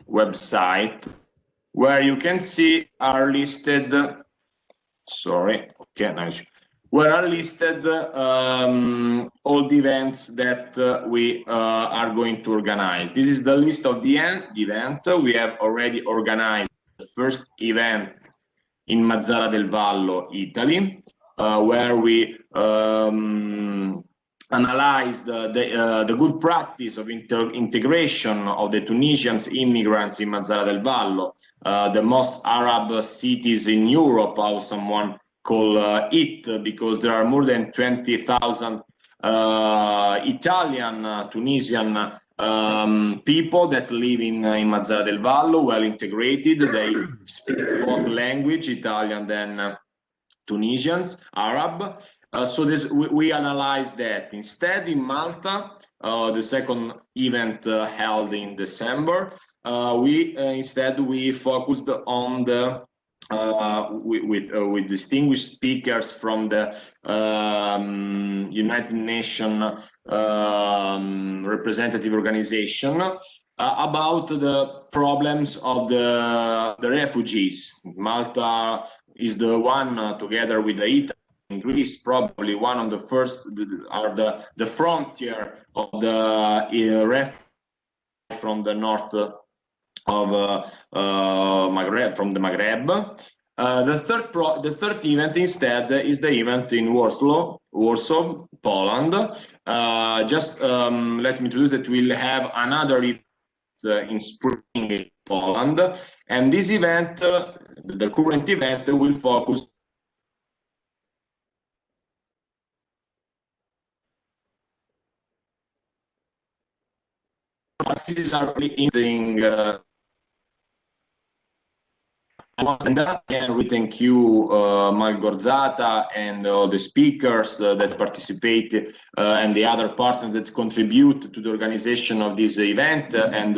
website, where you can see are listed, where are listed all the events that we are going to organize. This is the list of the event. We have already organized the first event in Mazara del Vallo, Italy, where we analyzed the good practice of integration of the Tunisian immigrants in Mazara del Vallo, the most Arab cities in Europe, how someone call it, because there are more than 20,000 Italian, Tunisian people that live in Mazara del Vallo, well integrated. They speak both language, Italian and Tunisians, Arab. So we analyzed that. Instead, in Malta, the second event held in December, we focused on the with distinguished speakers from the United Nations representative organization about the problems of the refugees. Malta is the one, together with Italy and Greece, probably one of the first, are the frontier of the refugees from the north of Maghreb, from the Maghreb. The third event instead is the event in Warsaw, Poland. Let me introduce that we'll have another event in spring in Poland, and this event, the current event, will focus practices are really interesting. And again, we thank you, Malgorzata, and all the speakers that participate and the other partners that contribute to the organization of this event and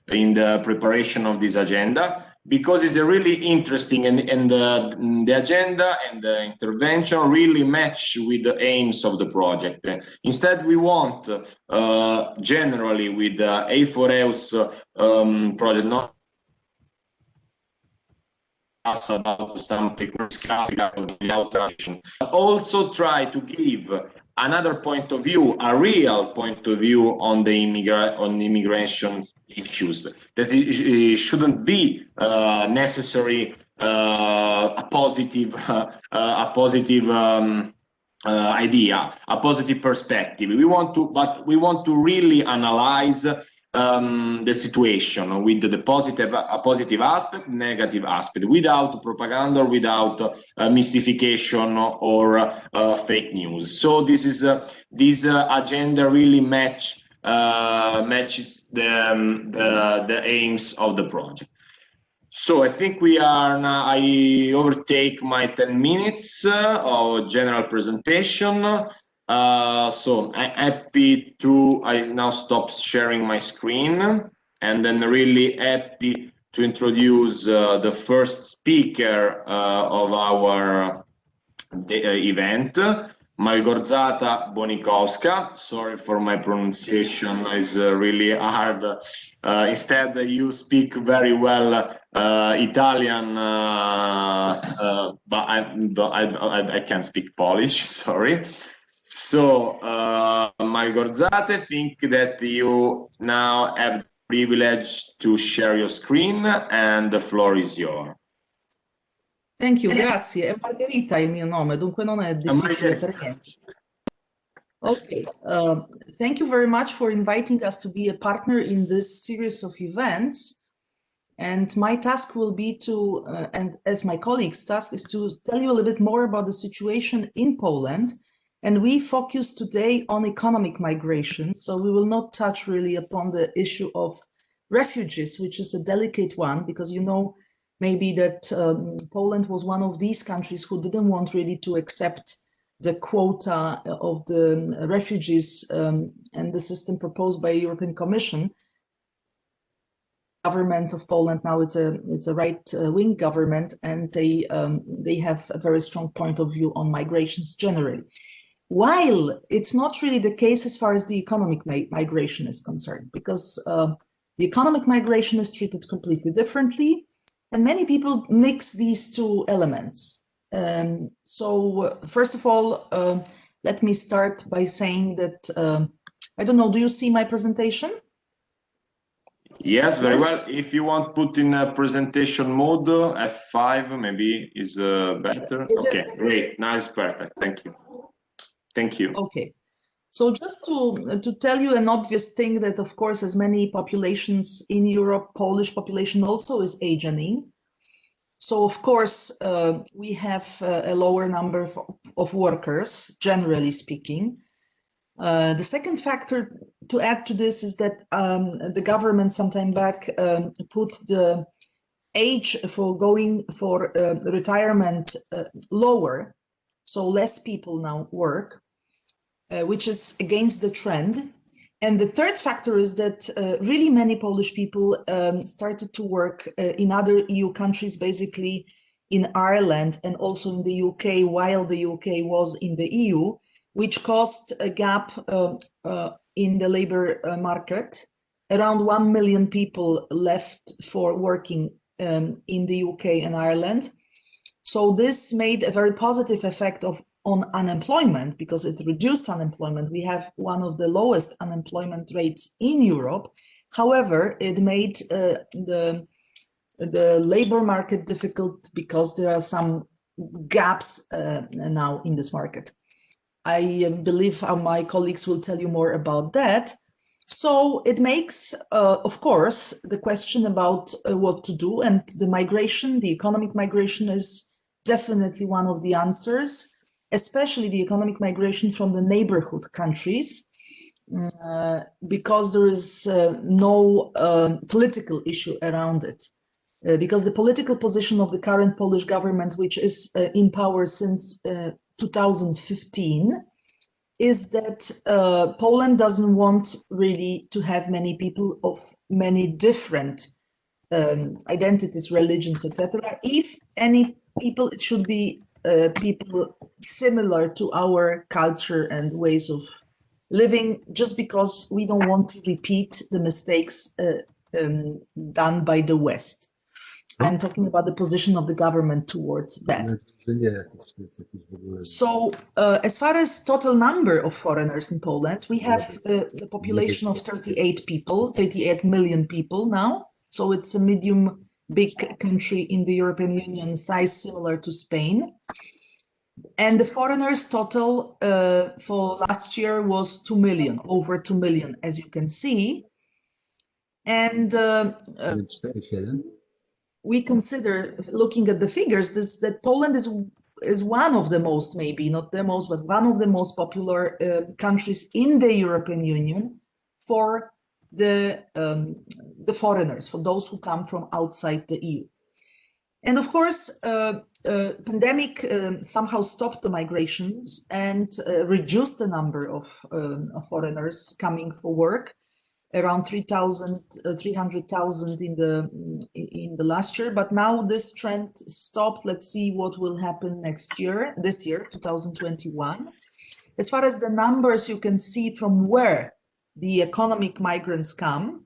in the preparation of this agenda, because it's a really interesting, and the agenda and the intervention really match with the aims of the project. Instead, we want generally with the A4EU's project, not about something also try to give another point of view, a real point of view on the immigration issues, that it shouldn't be necessary a positive idea, a positive perspective. We want to really analyze the situation with the positive aspect, negative aspect, without propaganda, without mystification or fake news. So this agenda really matches the aims of the project. So I think we are now, I overtake my 10 minutes of general presentation. So I'm happy to, I now stop sharing my screen, and then really happy to introduce the first speaker of our event, Malgorzata Bonikowska. Sorry for my pronunciation, it's really hard. Instead, you speak very well Italian, but I can't speak Polish, sorry. So, Malgorzata, I think that you now have the privilege to share your screen, and the floor is yours. Thank you, grazie. È Margherita il mio nome, dunque non è difficile per niente. Okay, thank you very much for inviting us to be a partner in this series of events. And my task will be to, and as my colleague's task, is to tell you a little bit more about the situation in Poland. And we focus today on economic migration, so we will not touch really upon the issue of refugees, which is a delicate one, because you know maybe that Poland was one of these countries who didn't want really to accept the quota of the refugees and the system proposed by the European Commission. Government of Poland now it's a right-wing government, and they have a very strong point of view on migrations generally. while it's not really the case as far as the economic migration is concerned, because the economic migration is treated completely differently, and many people mix these two elements. So first of all, let me start by saying that, I don't know, do you see my presentation? Yes, very well. If you want put in a presentation mode, F5 maybe is better. Okay, great. Nice, perfect. Thank you. Thank you. Okay. So just to tell you an obvious thing that, of course, as many populations in Europe, Polish population also is aging. So, of course, we have a lower number of workers, generally speaking. The second factor to add to this is that the government some time back put the age for going for retirement lower, so less people now work, which is against the trend. And the third factor is that really many Polish people started to work in other EU countries, basically in Ireland and also in the UK, while the UK was in the EU, which caused a gap in the labor market. Around 1 million people left for working in the UK and Ireland. So this made a very positive effect on unemployment, because it reduced unemployment. We have one of the lowest unemployment rates in Europe. However, it made the labor market difficult because there are some gaps now in this market. I believe my colleagues will tell you more about that. So it makes, of course, the question about what to do, and the migration, the economic migration, is definitely one of the answers, especially the economic migration from the neighborhood countries, because there is no political issue around it. Because the political position of the current Polish government, which is in power since 2015, is that Poland doesn't want really to have many people of many different identities, religions, etc. If any people, it should be people similar to our culture and ways of living, just because we don't want to repeat the mistakes done by the West. I'm talking about the position of the government towards that. So as far as total number of foreigners in Poland, we have the population of 38 million people now. So it's a medium big country in the European Union, size similar to Spain. And the foreigners total for last year was 2 million, over 2 million, as you can see. And we consider, looking at the figures, that Poland is one of the most, maybe not the most, but one of the most popular countries in the European Union for the foreigners, for those who come from outside the EU. And of course, pandemic somehow stopped the migrations and reduced the number of foreigners coming for work, around 300,000 in the last year. But now this trend stopped. Let's see what will happen this year, 2021. As far as the numbers, you can see from where the economic migrants come.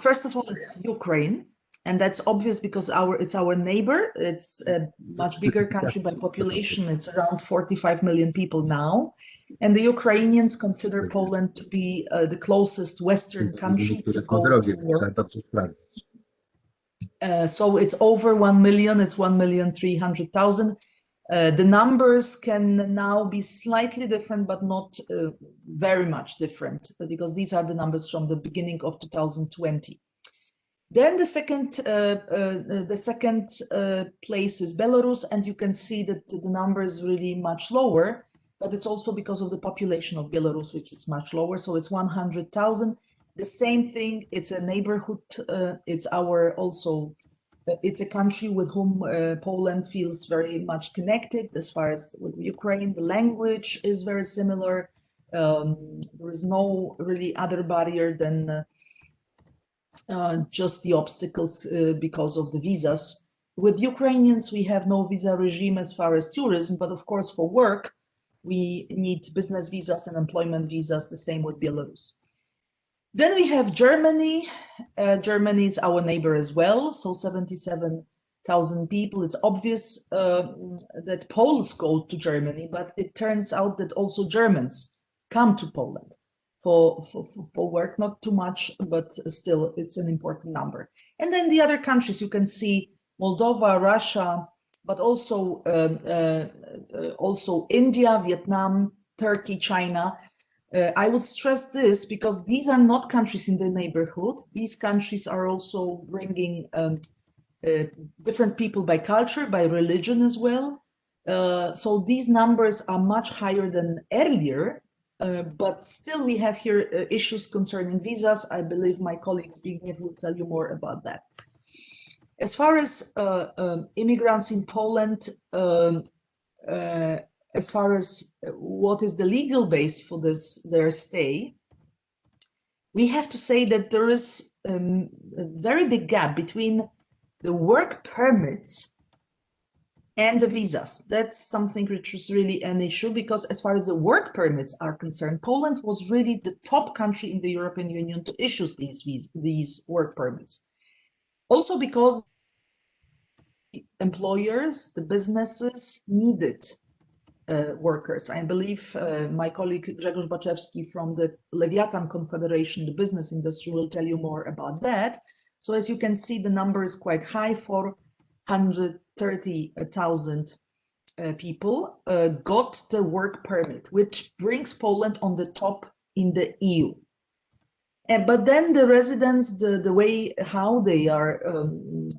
First of all, it's Ukraine. And that's obvious because it's our neighbor. It's a much bigger country by population. It's around 45 million people now. And the Ukrainians consider Poland to be the closest Western country to go to war. So it's over 1 million. It's 1,300,000. The numbers can now be slightly different, but not very much different, because these are the numbers from the beginning of 2020. Then the second place is Belarus, and you can see that the number is really much lower, but it's also because of the population of Belarus, which is much lower. So it's 100,000. The same thing. It's a neighborhood. It's a country with whom Poland feels very much connected. As far as with Ukraine, the language is very similar. There is no really other barrier than just the obstacles because of the visas. With Ukrainians, we have no visa regime as far as tourism, but of course for work, we need business visas and employment visas, the same with Belarus. Then we have Germany. Germany is our neighbor as well, so 77,000 people. It's obvious that Poles go to Germany, but it turns out that also Germans come to Poland for work, not too much, but still it's an important number. And then the other countries, you can see Moldova, Russia, but also India, Vietnam, Turkey, China. I would stress this because these are not countries in the neighborhood. These countries are also bringing different people by culture, by religion as well. So these numbers are much higher than earlier, but still we have here issues concerning visas. I believe my colleague Zbigniew will tell you more about that. As far as immigrants in Poland, as far as what is the legal base for their stay, we have to say that there is a very big gap between the work permits and the visas. That's something which is really an issue, because as far as the work permits are concerned, Poland was really the top country in the European Union to issue these work permits. Also because employers, the businesses needed workers. I believe my colleague Grzegorz Baczewski from the Leviathan Confederation, the business industry, will tell you more about that. So as you can see, the number is quite high. 430,000 people got the work permit, which brings Poland on the top in the EU. But then the residents, the way how they are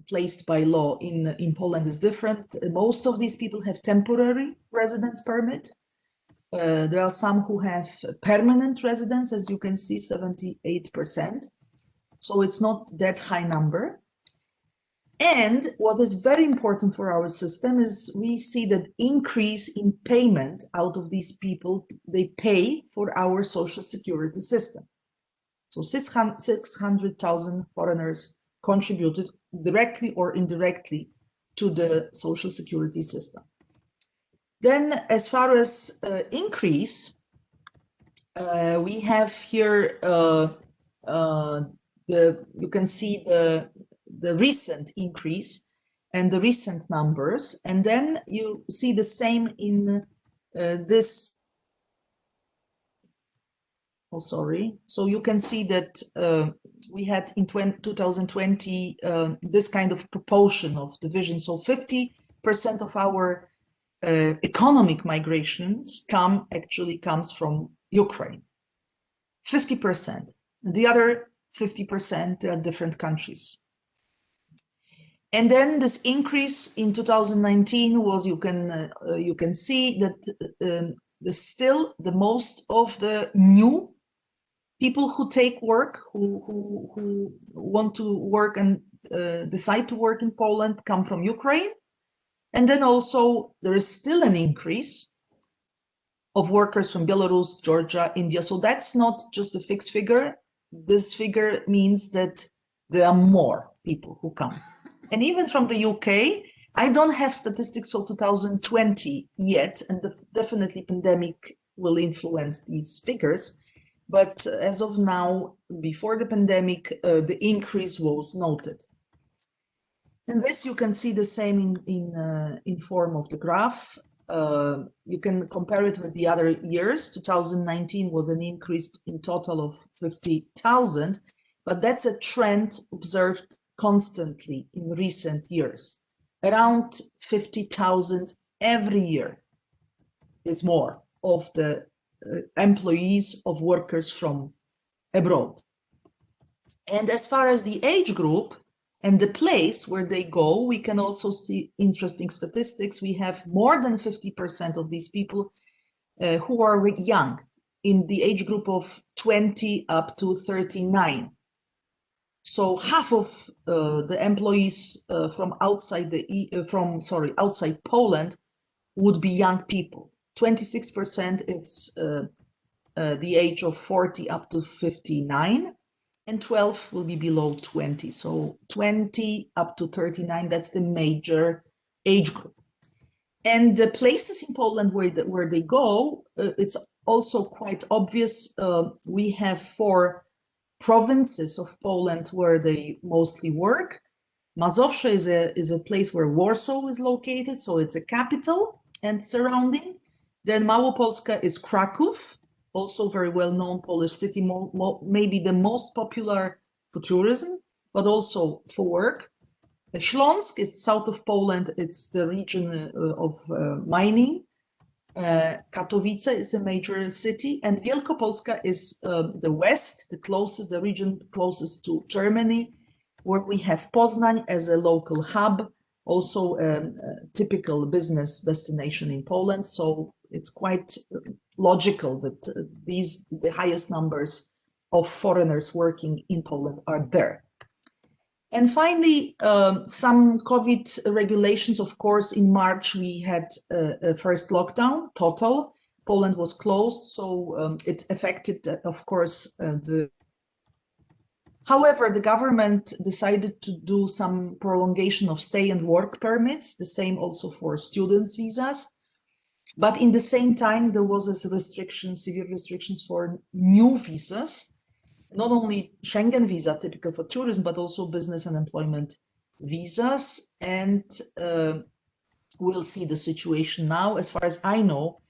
placed by law in Poland is different. Most of these people have temporary residence permit. There are some who have permanent residence, as you can see, 78%. So it's not that high number. And what is very important for our system is we see that increase in payment out of these people, they pay for our social security system. So 600,000 foreigners contributed directly or indirectly to the social security system. Then as far as increase, we have here, you can see the recent increase and the recent numbers. And then you see the same in this. Oh, sorry. So you can see that we had in 2020 this kind of proportion of division. So 50% of our economic migrations comes from Ukraine. 50%. The other 50% are different countries. And then this increase in 2019 was, you can see that still the most of the new people who take work, who want to work and decide to work in Poland come from Ukraine. And then also there is still an increase of workers from Belarus, Georgia, India. So that's not just a fixed figure. This figure means that there are more people who come. And even from the UK, I don't have statistics for 2020 yet, and definitely pandemic will influence these figures. But as of now, before the pandemic, the increase was noted. And this you can see the same in form of the graph. You can compare it with the other years. 2019 was an increase in total of 50,000, but that's a trend observed constantly in recent years. Around 50,000 every year is more of the employees of workers from abroad. And as far as the age group and the place where they go, we can also see interesting statistics. We have more than 50% of these people who are young, in the age group of 20 up to 39. So half of the employees from outside outside Poland would be young people. 26% it's the age of 40 up to 59, and 12 will be below 20. So 20 up to 39, that's the major age group. And the places in Poland where they go, it's also quite obvious. We have 4 provinces of Poland where they mostly work. Mazowsze is a place where Warsaw is located, so it's a capital and surrounding. Then Małopolska is Kraków, also very well-known Polish city, maybe the most popular for tourism, but also for work. Śląsk is south of Poland. It's the region of mining. Katowice is a major city, and Wielkopolska is the west, the region closest to Germany, where we have Poznań as a local hub, also a typical business destination in Poland. So it's quite logical that the highest numbers of foreigners working in Poland are there. And finally, some COVID regulations. Of course, in March, we had a first lockdown, total. Poland was closed, so it affected, of course, However, the government decided to do some prolongation of stay and work permits, the same also for students' visas. But in the same time, there was a severe restrictions for new visas, not only Schengen visa, typical for tourism, but also business and employment visas. And we'll see the situation now. As far as I know,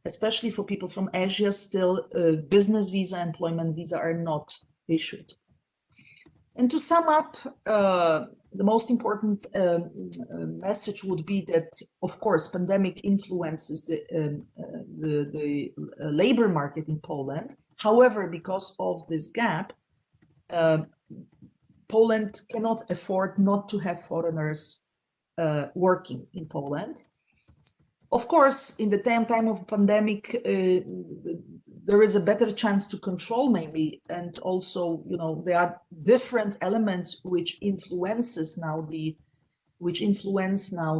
especially for people from Asia, still business visa, employment visa are not issued. And to sum up, the most important message would be that, of course, pandemic influences the labor market in Poland. However, because of this gap, Poland cannot afford not to have foreigners working in Poland. Of course, in the time of pandemic, there is a better chance to control maybe, and also, there are different elements which influence now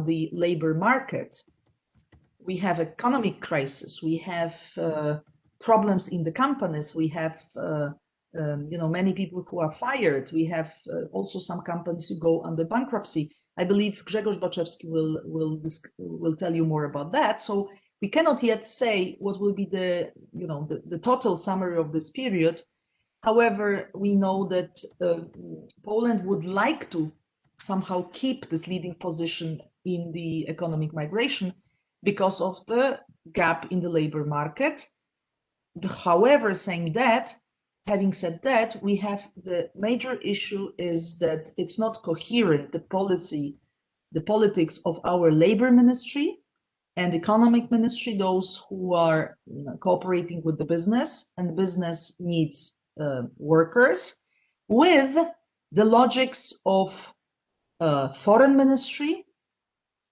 the labor market. We have economic crisis. We have problems in the companies. We have many people who are fired. We have also some companies who go under bankruptcy. I believe Grzegorz Baczewski will tell you more about that. So we cannot yet say what will be the total summary of this period. However, we know that Poland would like to somehow keep this leading position in the economic migration because of the gap in the labor market. However, having said that, we have the major issue is that it's not coherent, the politics of our labor ministry and economic ministry, those who are cooperating with the business, and business needs workers, with the logics of foreign ministry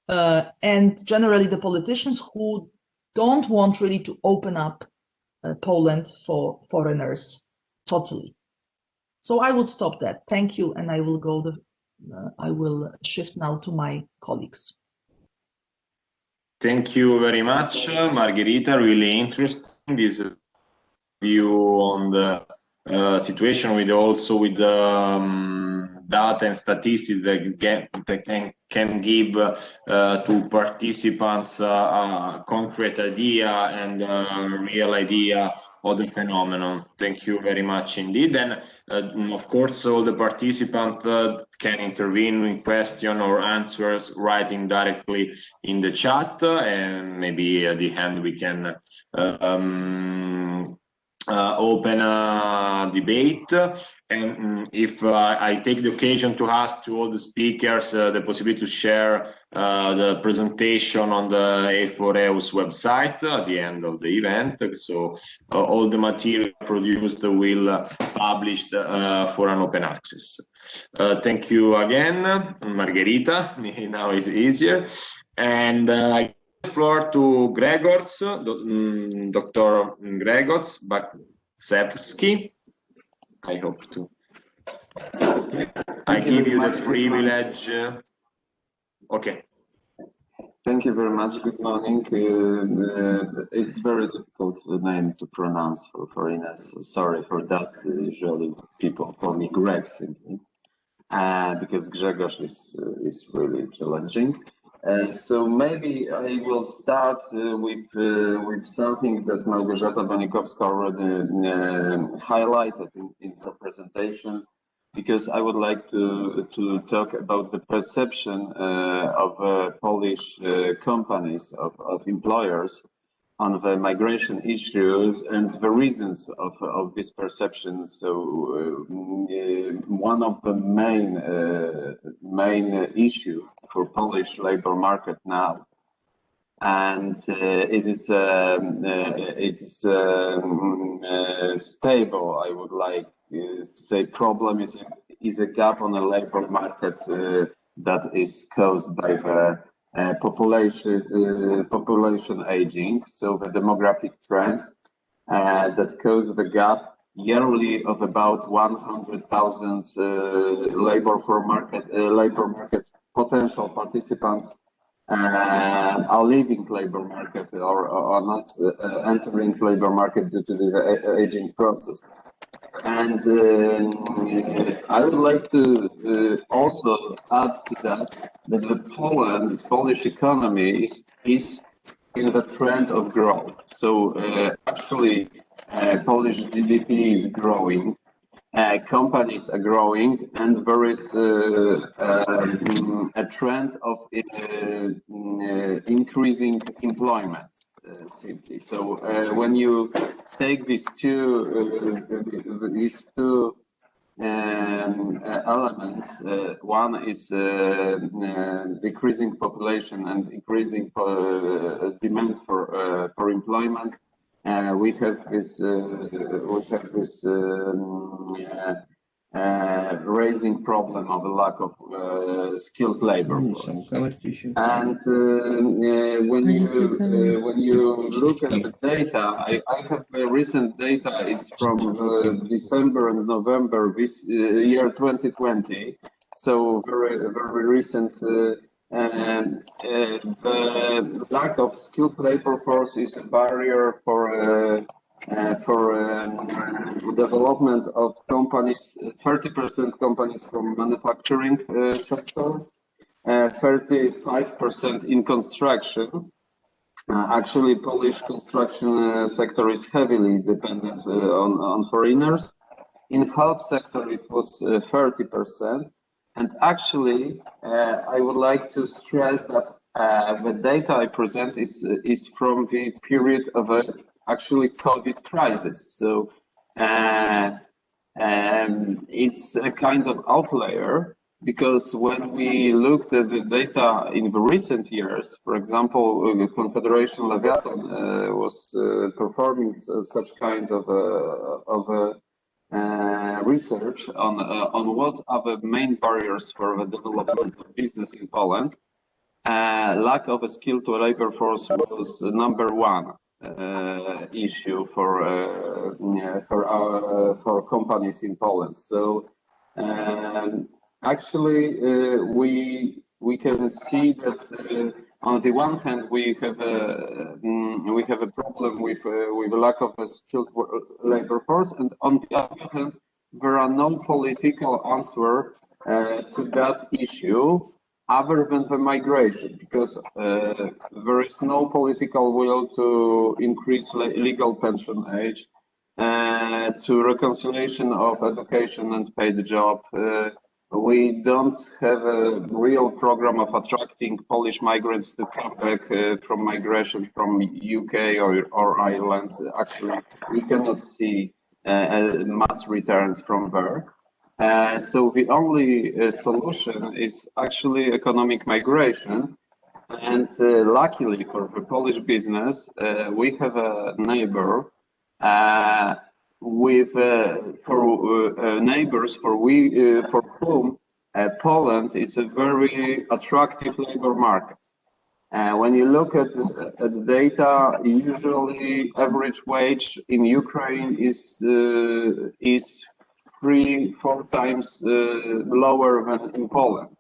and generally the politicians who don't want really to open up Poland for foreigners totally. So I would stop that. Thank you, and I will shift now to my colleagues. Thank you very much, Margherita. Really interesting, this view on the situation, with data and statistics that can give to participants a concrete idea and a real idea of the phenomenon. Thank you very much indeed. And of course, all the participants can intervene in question or answers writing directly in the chat, and maybe at the end we can open a debate. And if I take the occasion to ask to all the speakers the possibility to share the presentation on the A4EU's website at the end of the event, so all the material produced will published for an open access. Thank you again, Margherita. Now it's easier. And I give the floor to Grzegorz, Dr. Grzegorz Baczewski. I hope to. I give you the privilege. Okay. Thank you very much. Good morning. It's very difficult name to pronounce for foreigners. So sorry for that. Usually people call me Greg simply, because Grzegorz is really challenging. So maybe I will start with something that Małgorzata Banikowska already highlighted in her presentation, because I would like to talk about the perception of Polish companies, of employers, on the migration issues and the reasons of this perception. So one of the main issue for Polish labor market now, and it is stable, I would like to say, problem is a gap on the labor market that is caused by the population aging, so the demographic trends that cause the gap yearly of about 100,000 labor market potential participants are leaving labor market or are not entering labor market due to the aging process. And I would like to also add to that the Polish economy is in the trend of growth. So actually, Polish GDP is growing, companies are growing, and there is a trend of increasing employment. Simply. So when you take these two elements, one is decreasing population and increasing demand for employment. We have this raising problem of a lack of skilled labor force. And when you look at the data, I have recent data. It's from December and November this year 2020. So very recent. The lack of skilled labor force is a barrier for development of companies. 30% companies from manufacturing sector, 35% in construction. Actually, Polish construction sector is heavily dependent on foreigners. In health sector, it was 30%. And actually, I would like to stress that the data I present is from the period of actually COVID crisis. So it's a kind of outlier, because when we looked at the data in the recent years, for example, Confederation Leviathan was performing such kind of research on what are the main barriers for the development of business in Poland. Lack of a skilled labor force was number one issue for companies in Poland. So actually, we can see that on the one hand we have a problem with a lack of a skilled labor force, and on the other hand, there are no political answer to that issue other than the migration, because there is no political will to increase legal pension age, to reconciliation of education and paid job. We don't have a real program of attracting Polish migrants to come back from migration from UK or Ireland. Actually, we cannot see mass returns from there. So the only solution is actually economic migration. And luckily for the Polish business, we have a neighbor for whom Poland is a very attractive labor market. When you look at the data, usually average wage in Ukraine is 3-4 times lower than in Poland.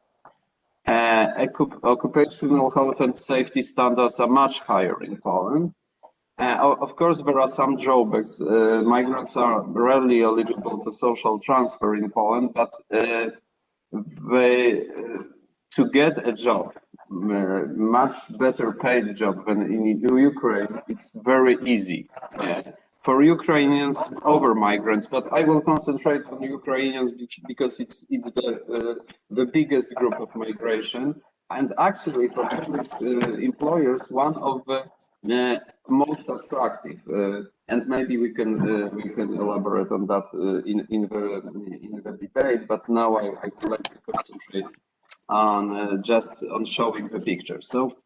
Occupational health and safety standards are much higher in Poland. Of course, there are some drawbacks. Migrants are rarely eligible to social transfer in Poland, but to get a job much better paid job than in Ukraine, it's very easy for Ukrainians and other migrants. But I will concentrate on Ukrainians because it's the biggest group of migration, and actually for public employers, one of the most attractive. And maybe we can elaborate on that in the debate. But now I would like to concentrate on just on showing the picture. So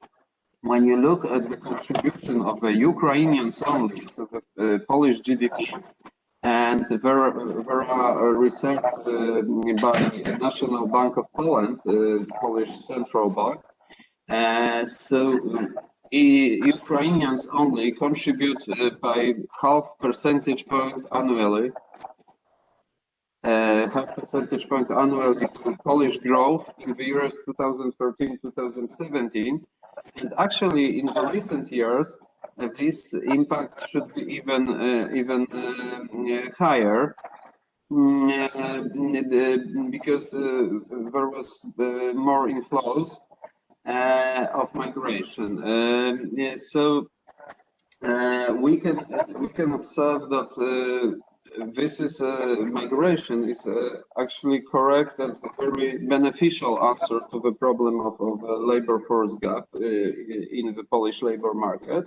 when you look at the contribution of the Ukrainians only to the Polish GDP, and there are research by National Bank of Poland, Polish Central Bank. So Ukrainians only contribute by half percentage point annually. Half percentage point annually to Polish growth in the years 2013-2017, and actually in the recent years this impact should be even higher, because there was more inflows of migration. So we can observe that this is migration is actually correct and very beneficial answer to the problem of labor force gap in the Polish labor market.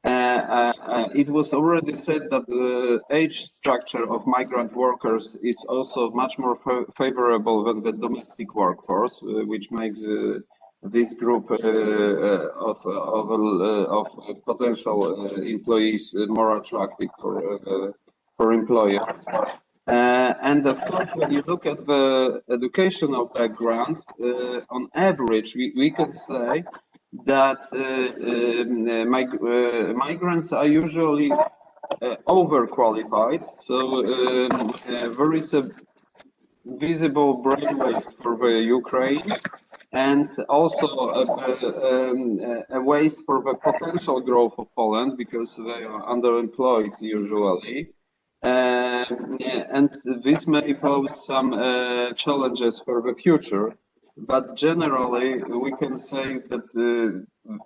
It was already said that the age structure of migrant workers is also much more favorable than the domestic workforce, which makes this group of potential employees more attractive for employers. And of course, when you look at the educational background, on average, we can say that migrants are usually overqualified. So there is a visible brain waste for the Ukraine, and also a waste for the potential growth of Poland, because they are underemployed usually. And this may pose some challenges for the future, but generally we can say that the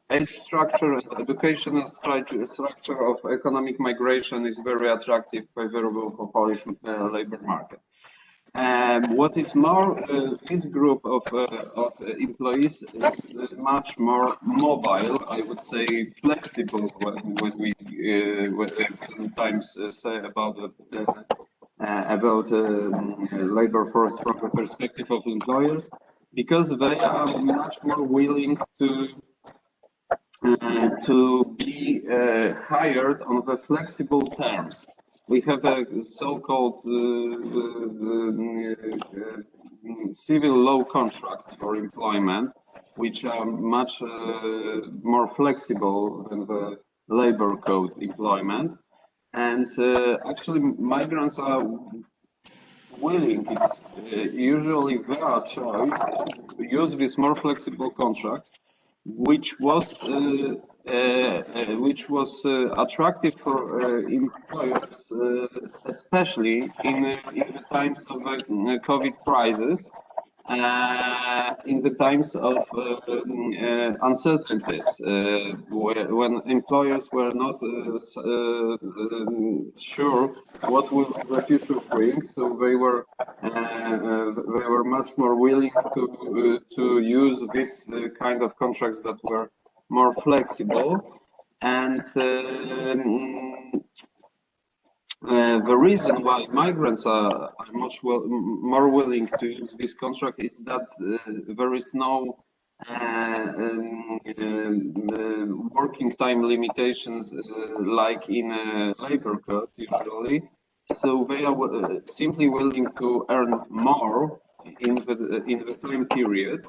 age structure and educational structure of economic migration is very attractive, favorable for Polish labor market. What is more, this group of employees is much more mobile, I would say flexible, when we sometimes say about labor force from the perspective of employers, because they are much more willing to be hired on the flexible terms. We have a so-called civil law contracts for employment, which are much more flexible than the labor code employment. And actually, migrants are willing, it's usually their choice, to use this more flexible contract, which was attractive for employers, especially in the times of the COVID crisis, in the times of uncertainties, when employers were not sure what will the future bring, so they were much more willing to use this kind of contracts that were more flexible. And the reason why migrants are much more willing to use this contract is that there is no working time limitations like in labor code usually. So they are simply willing to earn more in the time period.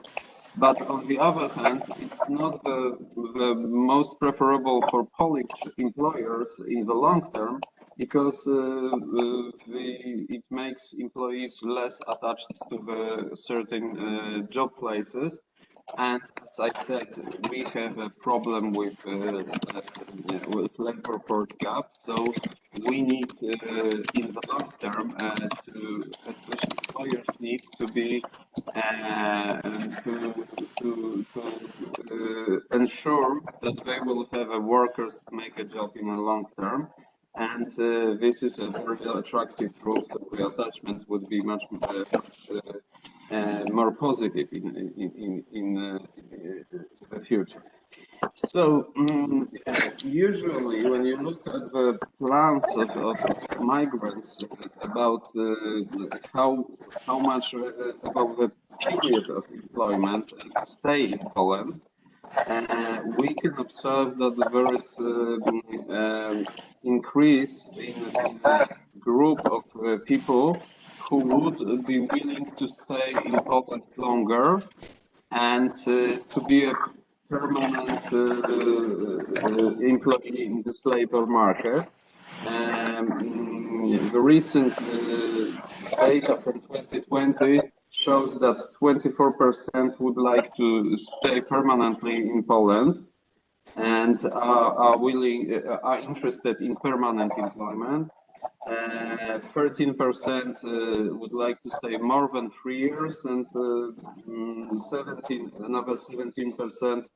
But on the other hand, it's not the most preferable for Polish employers in the long term, because it makes employees less attached to the certain job places. And as I said, we have a problem with labor force gap. So we need, in the long term, especially employers need to be to ensure that they will have workers to make a job in the long term. And this is a very attractive rule. So the attachment would be much more positive in the future. So usually when you look at the plans of migrants about how much about the period of employment and stay in Poland, we can observe that there is increase in the group of people who would be willing to stay in Poland longer and to be a permanent employee in this labor market. The recent data from 2020 shows that 24% would like to stay permanently in Poland and are interested in permanent employment. 13% would like to stay more than 3 years, and another 17%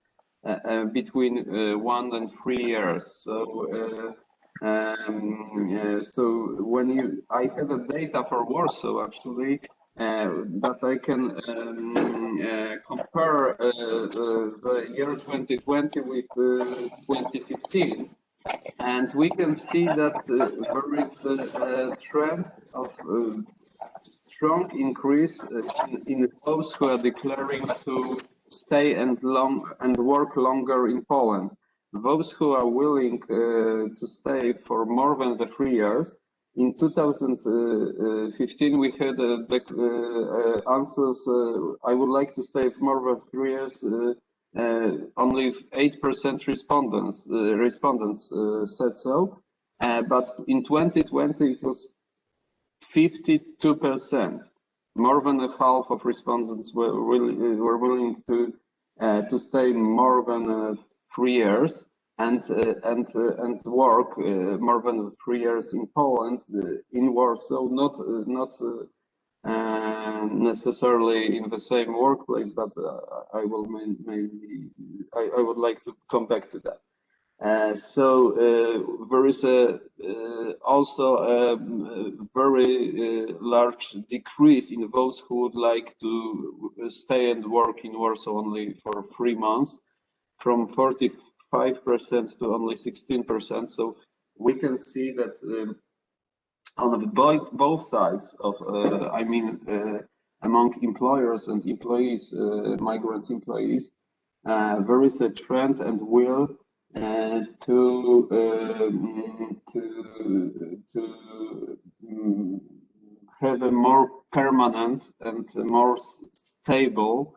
between 1 and 3 years. So when I have a data for Warsaw actually, that I can compare the year 2020 with 2015. And we can see that there is a trend of strong increase in those who are declaring to stay and work longer in Poland. Those who are willing to stay for more than the 3 years. In 2015, we had answers. I would like to stay for more than 3 years. Only 8% respondents said so, but in 2020 it was 52%. More than half of respondents were willing to stay more than 3 years and work more than 3 years in Poland, in Warsaw, not necessarily in the same workplace, but I would like to come back to that. So there is also a very large decrease in those who would like to stay and work in Warsaw only for 3 months, from 45% to only 16%. So we can see that on both sides of, among employers and employees, migrant employees, there is a trend and will to have a more permanent and more stable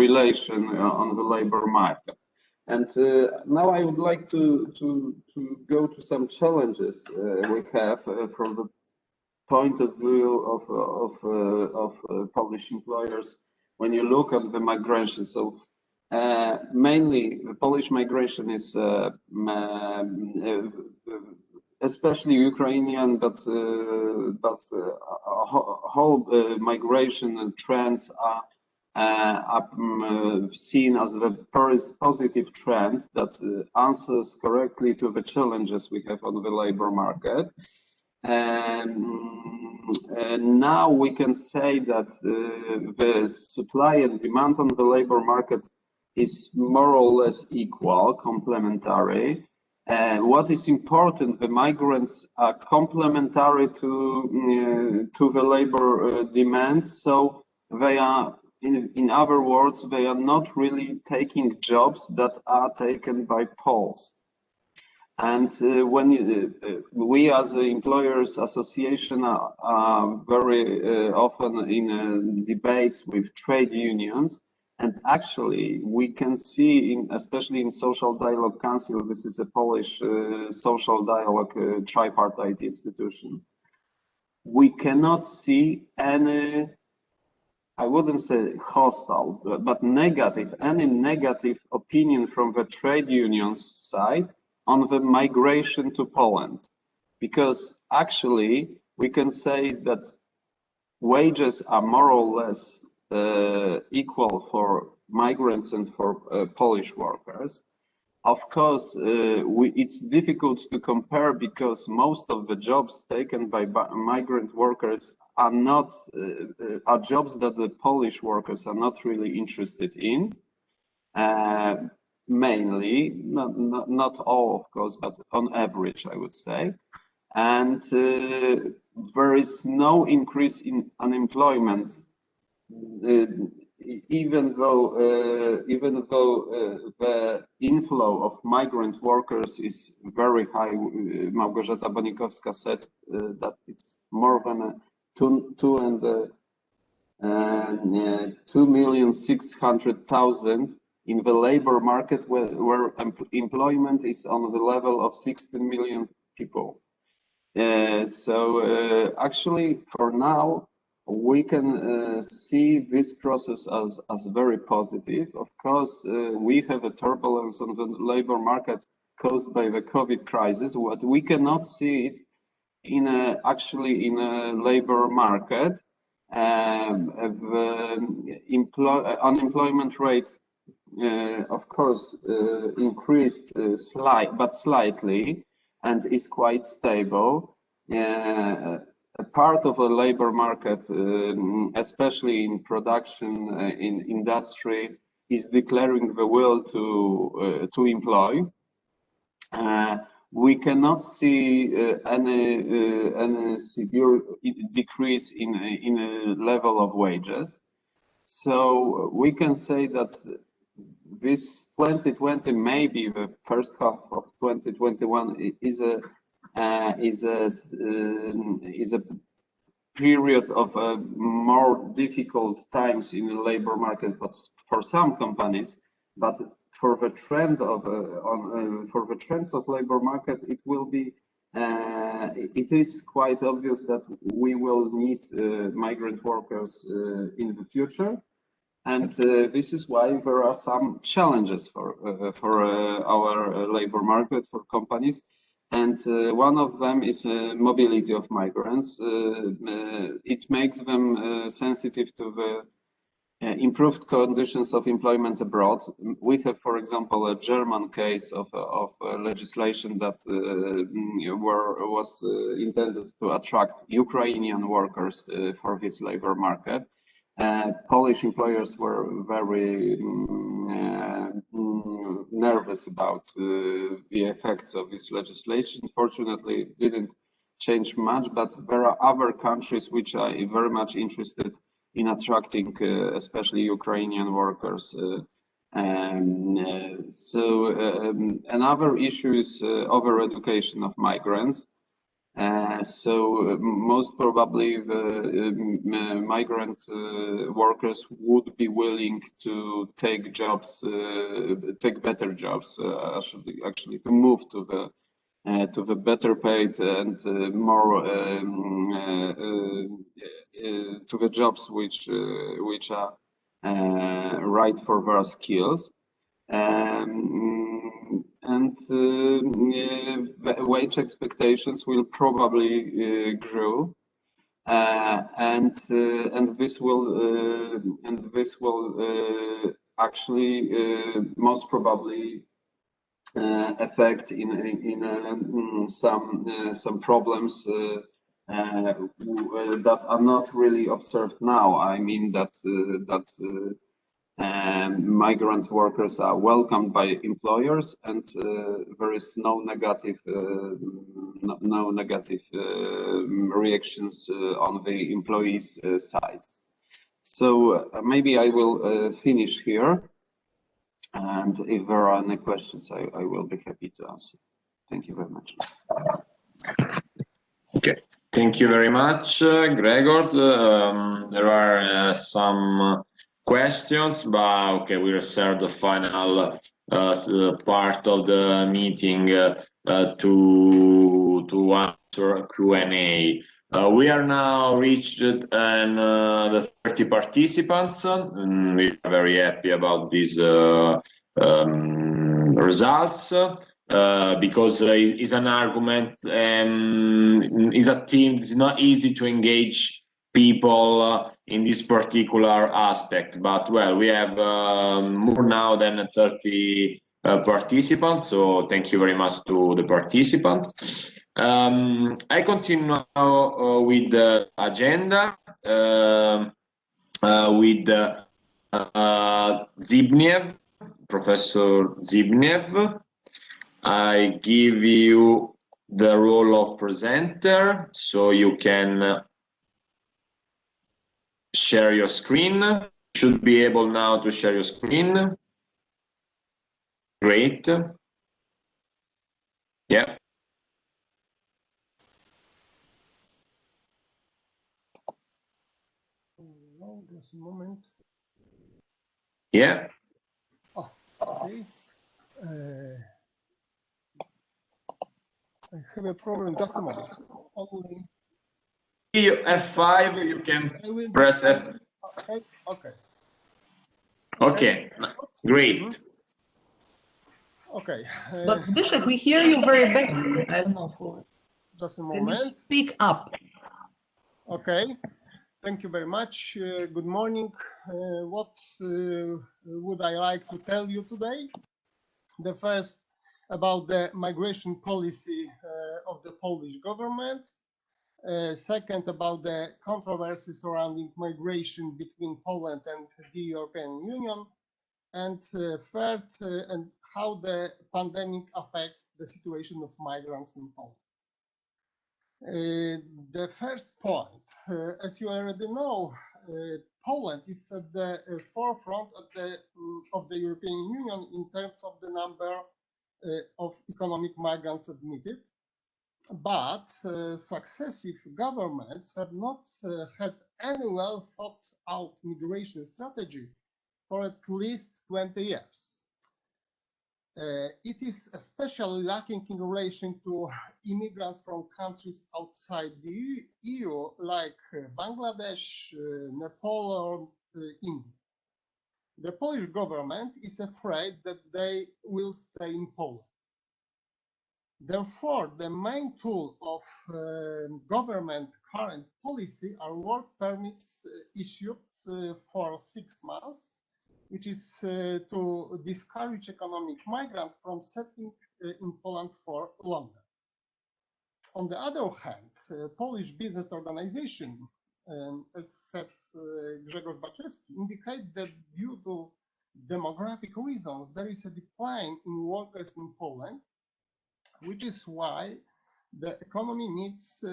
relation on the labor market. And now I would like to go to some challenges we have from the point of view of Polish employers when you look at the migration. So mainly the Polish migration is especially Ukrainian, but whole migration trends are seen as a very positive trend that answers correctly to the challenges we have on the labor market. And now we can say that the supply and demand on the labor market is more or less equal, complementary. What is important, the migrants are complementary to the labor demand, so they are, in other words, they are not really taking jobs that are taken by Poles. And when we as the Employers Association are very often in debates with trade unions, And actually, we can see, especially in Social Dialogue Council, this is a Polish social dialogue tripartite institution, we cannot see any, I wouldn't say hostile, but any negative opinion from the trade unions side on the migration to Poland. Because actually, we can say that wages are more or less equal for migrants and for Polish workers. Of course, it's difficult to compare because most of the jobs taken by migrant workers are not are jobs that the Polish workers are not really interested in. Mainly, not all, of course, but on average, I would say. And there is no increase in unemployment, even though the inflow of migrant workers is very high. Małgorzata Bonikowska said that it's more than 2,600,000 in the labor market, where employment is on the level of 16 million people. Actually, for now, we can see this process as very positive. Of course, we have a turbulence on the labor market caused by the COVID crisis. What we cannot see it in actually in a labor market. The unemployment rate, of course, increased slightly, and is quite stable. A part of the labor market, especially in production, in industry, is declaring the will to employ. We cannot see any severe decrease in a level of wages. So we can say that this 2020, maybe the first half of 2021, is a period of more difficult times in the labor market, but for some companies. But for the trend of for the trends of labor market, it will be. It is quite obvious that we will need migrant workers in the future. And this is why there are some challenges for our labor market, for companies. And one of them is mobility of migrants. It makes them sensitive to the improved conditions of employment abroad. We have, for example, a German case of legislation that was intended to attract Ukrainian workers for this labor market. Polish employers were very nervous about the effects of this legislation. Fortunately, it didn't change much, but there are other countries which are very much interested in attracting especially Ukrainian workers. Another issue is over-education of migrants. So most probably the migrant workers would be willing to take jobs, take better jobs, actually to move to the better paid and more to the jobs which are right for their skills. And the wage expectations will probably grow, and this will actually most probably affect in some problems that are not really observed now. I mean that migrant workers are welcomed by employers, and there is no negative reactions on the employees' sides. So maybe I will finish here, and if there are any questions, I will be happy to answer. Thank you very much. Okay, thank you very much, Gregor. There are some questions, but okay, we reserve the final part of the meeting to answer Q&A. We are now reached the 30 participants. We are very happy about these results because it's an argument, is a team. It's not easy to engage people in this particular aspect, but well, we have more now than 30 participants, so thank you very much to the participants. I continue now with the agenda with Zbigniew, Professor Zbigniew. I give you the role of presenter, so you can share your screen. You should be able now to share your screen. Great. Yeah. No, just a moment. Yeah. Oh, okay. I have a problem. Just a moment. Only F5, you can press F. Okay. Okay. Okay, great. Okay. But Zbyszek, we hear you very badly. I don't know for. Just a Can you moment. speak up? Okay. Thank you very much. Good morning. What would I like to tell you today? The first about the migration policy of the Polish government. Second, about the controversy surrounding migration between Poland and the European Union. And third, and how the pandemic affects the situation of migrants in Poland. The first point, as you already know, Poland is at the forefront of the European Union in terms of the number of economic migrants admitted. But successive governments have not had any well thought out migration strategy for at least 20 years. It is especially lacking in relation to immigrants from countries outside the EU, like Bangladesh, Nepal, or India. The Polish government is afraid that they will stay in Poland. Therefore, the main tool of government current policy are work permits issued for 6 months, which is to discourage economic migrants from settling in Poland for longer. On the other hand, Polish business organization, as said Grzegorz Baczewski, indicate that due to demographic reasons, there is a decline in workers in Poland, which is why the economy needs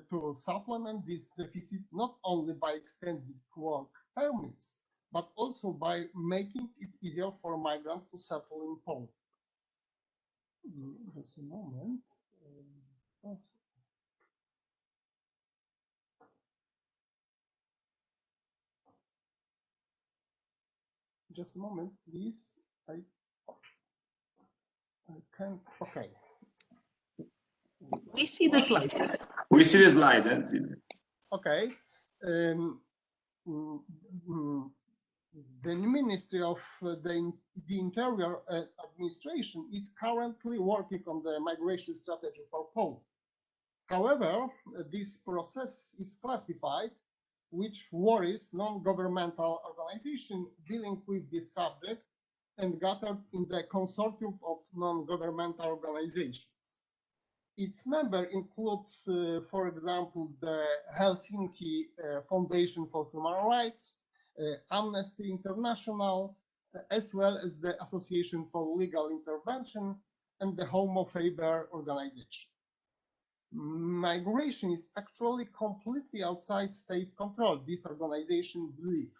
to supplement this deficit not only by extending work permits, but also by making it easier for migrants to settle in Poland. Just a moment. Just a moment, please. I can't. Okay. We see the slides. We see the slide. Okay. The Ministry of the Interior Administration is currently working on the migration strategy for Poland. However, this process is classified, which worries non-governmental organizations dealing with this subject and gathered in the consortium of non-governmental organizations. Its members include, for example, the Helsinki Foundation for Human Rights, Amnesty International, as well as the Association for Legal Intervention and the Home of Faber organization. Migration is actually completely outside state control, this organization believes.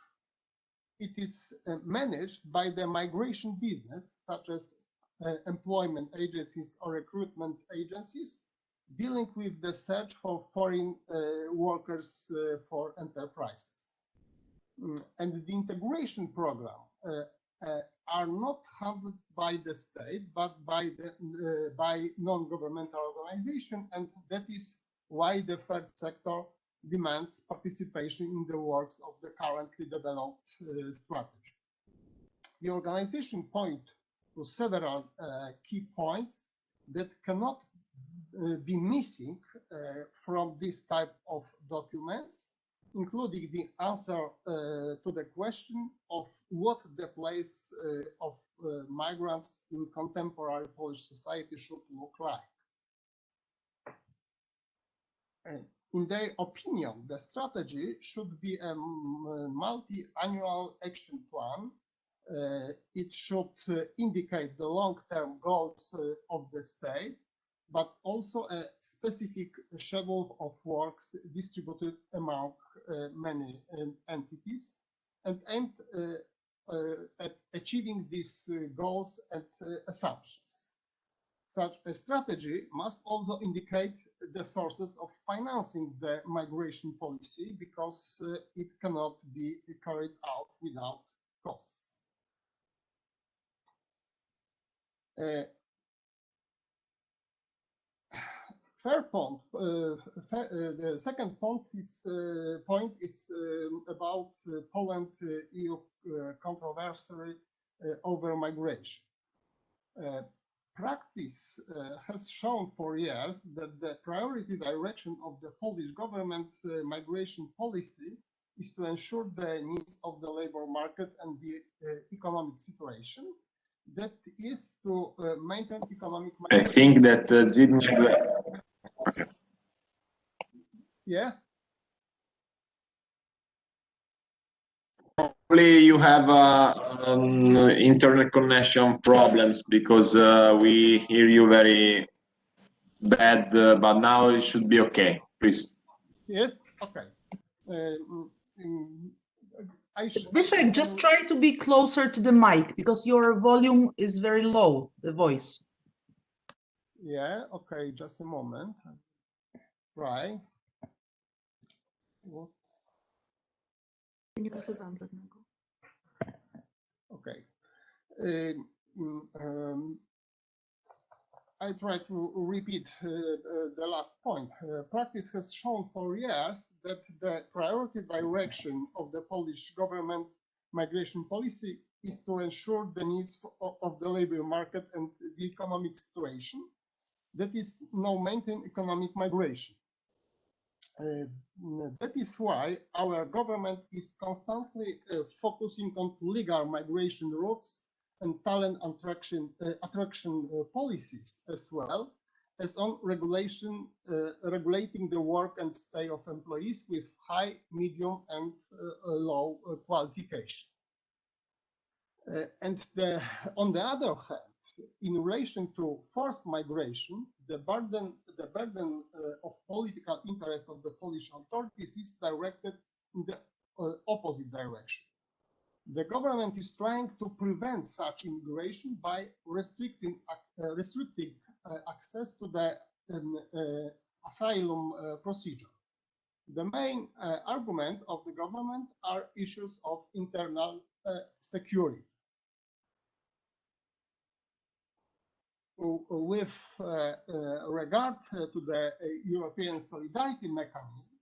It is managed by the migration business, such as employment agencies or recruitment agencies, dealing with the search for foreign workers for enterprises. and the integration program are not handled by the state, but by non-governmental organization, and that is why the third sector demands participation in the works of the currently developed strategy. The organization points to several key points that cannot be missing from this type of documents, including the answer to the question of what the place of migrants in contemporary Polish society should look like. And in their opinion, the strategy should be a multi-annual action plan. It should indicate the long-term goals of the state, but also a specific schedule of works distributed among many entities and aimed at achieving these goals and assumptions. Such a strategy must also indicate the sources of financing the migration policy, because it cannot be carried out without costs. The second point is about Poland EU controversy over migration. Practice has shown for years that the priority direction of the Polish government migration policy is to ensure the needs of the labor market and the economic situation. That is to maintain economic migration. I think that Zbigniew. Yeah. Probably you have internet connection problems, because we hear you very bad, but now it should be okay. Please. Yes. Okay. Zbyszek, just try to be closer to the mic, because your volume is very low, the voice. Yeah, okay, just a moment. Right. What? Okay. I try to repeat the last point. Practice has shown for years that the priority direction of the Polish government migration policy is to ensure the needs of the labor market and the economic situation. That is now maintain economic migration. That is why our government is constantly focusing on legal migration routes and talent attraction policies, as well as on regulating the work and stay of employees with high, medium, and low qualification. On the other hand, in relation to forced migration, the burden of political interest of the Polish authorities is directed in the opposite direction. The government is trying to prevent such immigration by restricting access to the asylum procedure. The main argument of the government are issues of internal security. With regard to the European Solidarity Mechanism,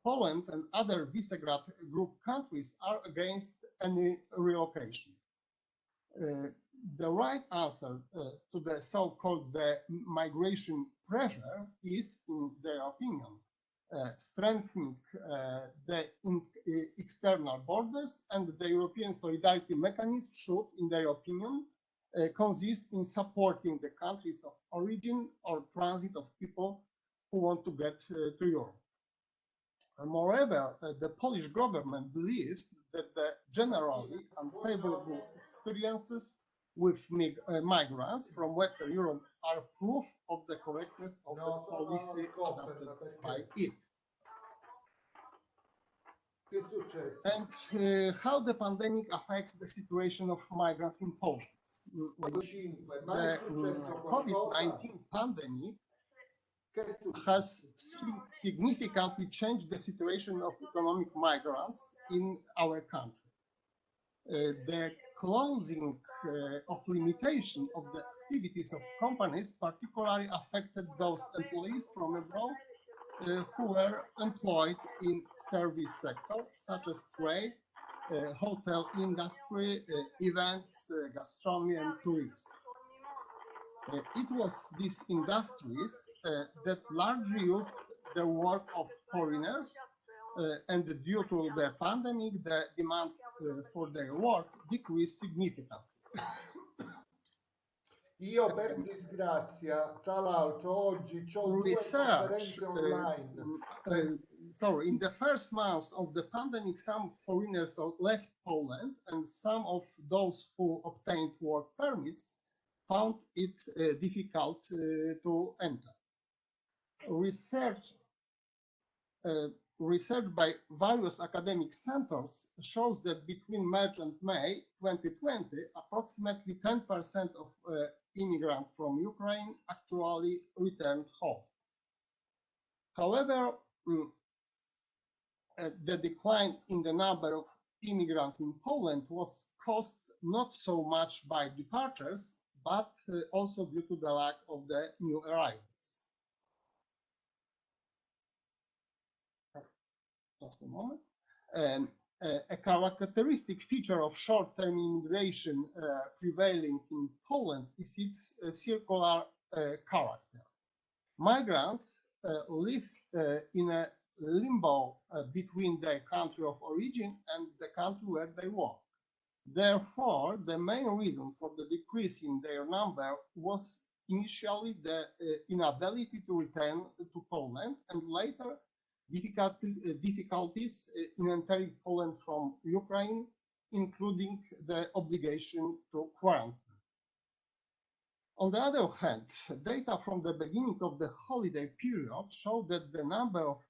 Poland and other Visegrad Group countries are against any relocation. The right answer to the so-called migration pressure is, in their opinion, strengthening the external borders, and the European Solidarity Mechanism should, in their opinion, consist in supporting the countries of origin or transit of people who want to get to Europe. Moreover, the Polish government believes that the generally unfavorable experiences with migrants from Western Europe are proof of the correctness of the policy adopted by it. And how the pandemic affects the situation of migrants in Poland. The COVID-19 pandemic has significantly changed the situation of economic migrants in our country. The closing of limitation of the activities of companies particularly affected those employees from abroad who were employed in service sector, such as trade, hotel industry, events, gastronomy, and tourism. It was these industries that largely used the work of foreigners, and due to the pandemic, the demand for their work decreased significantly. Io per disgrazia, tra l'altro, oggi c'ho Research, due online. Sorry, in the first months of the pandemic, some foreigners left Poland, and some of those who obtained work permits found it difficult to enter. Research by various academic centers shows that between March and May 2020, approximately 10% of immigrants from Ukraine actually returned home. However, the decline in the number of immigrants in Poland was caused not so much by departures, but also due to the lack of the new arrivals. Just a moment. A characteristic feature of short-term immigration prevailing in Poland is its circular character. Migrants live in a limbo between their country of origin and the country where they work. Therefore, the main reason for the decrease in their number was initially the inability to return to Poland, and later difficulties in entering Poland from Ukraine, including the obligation to quarantine. On the other hand, data from the beginning of the holiday period show that the number of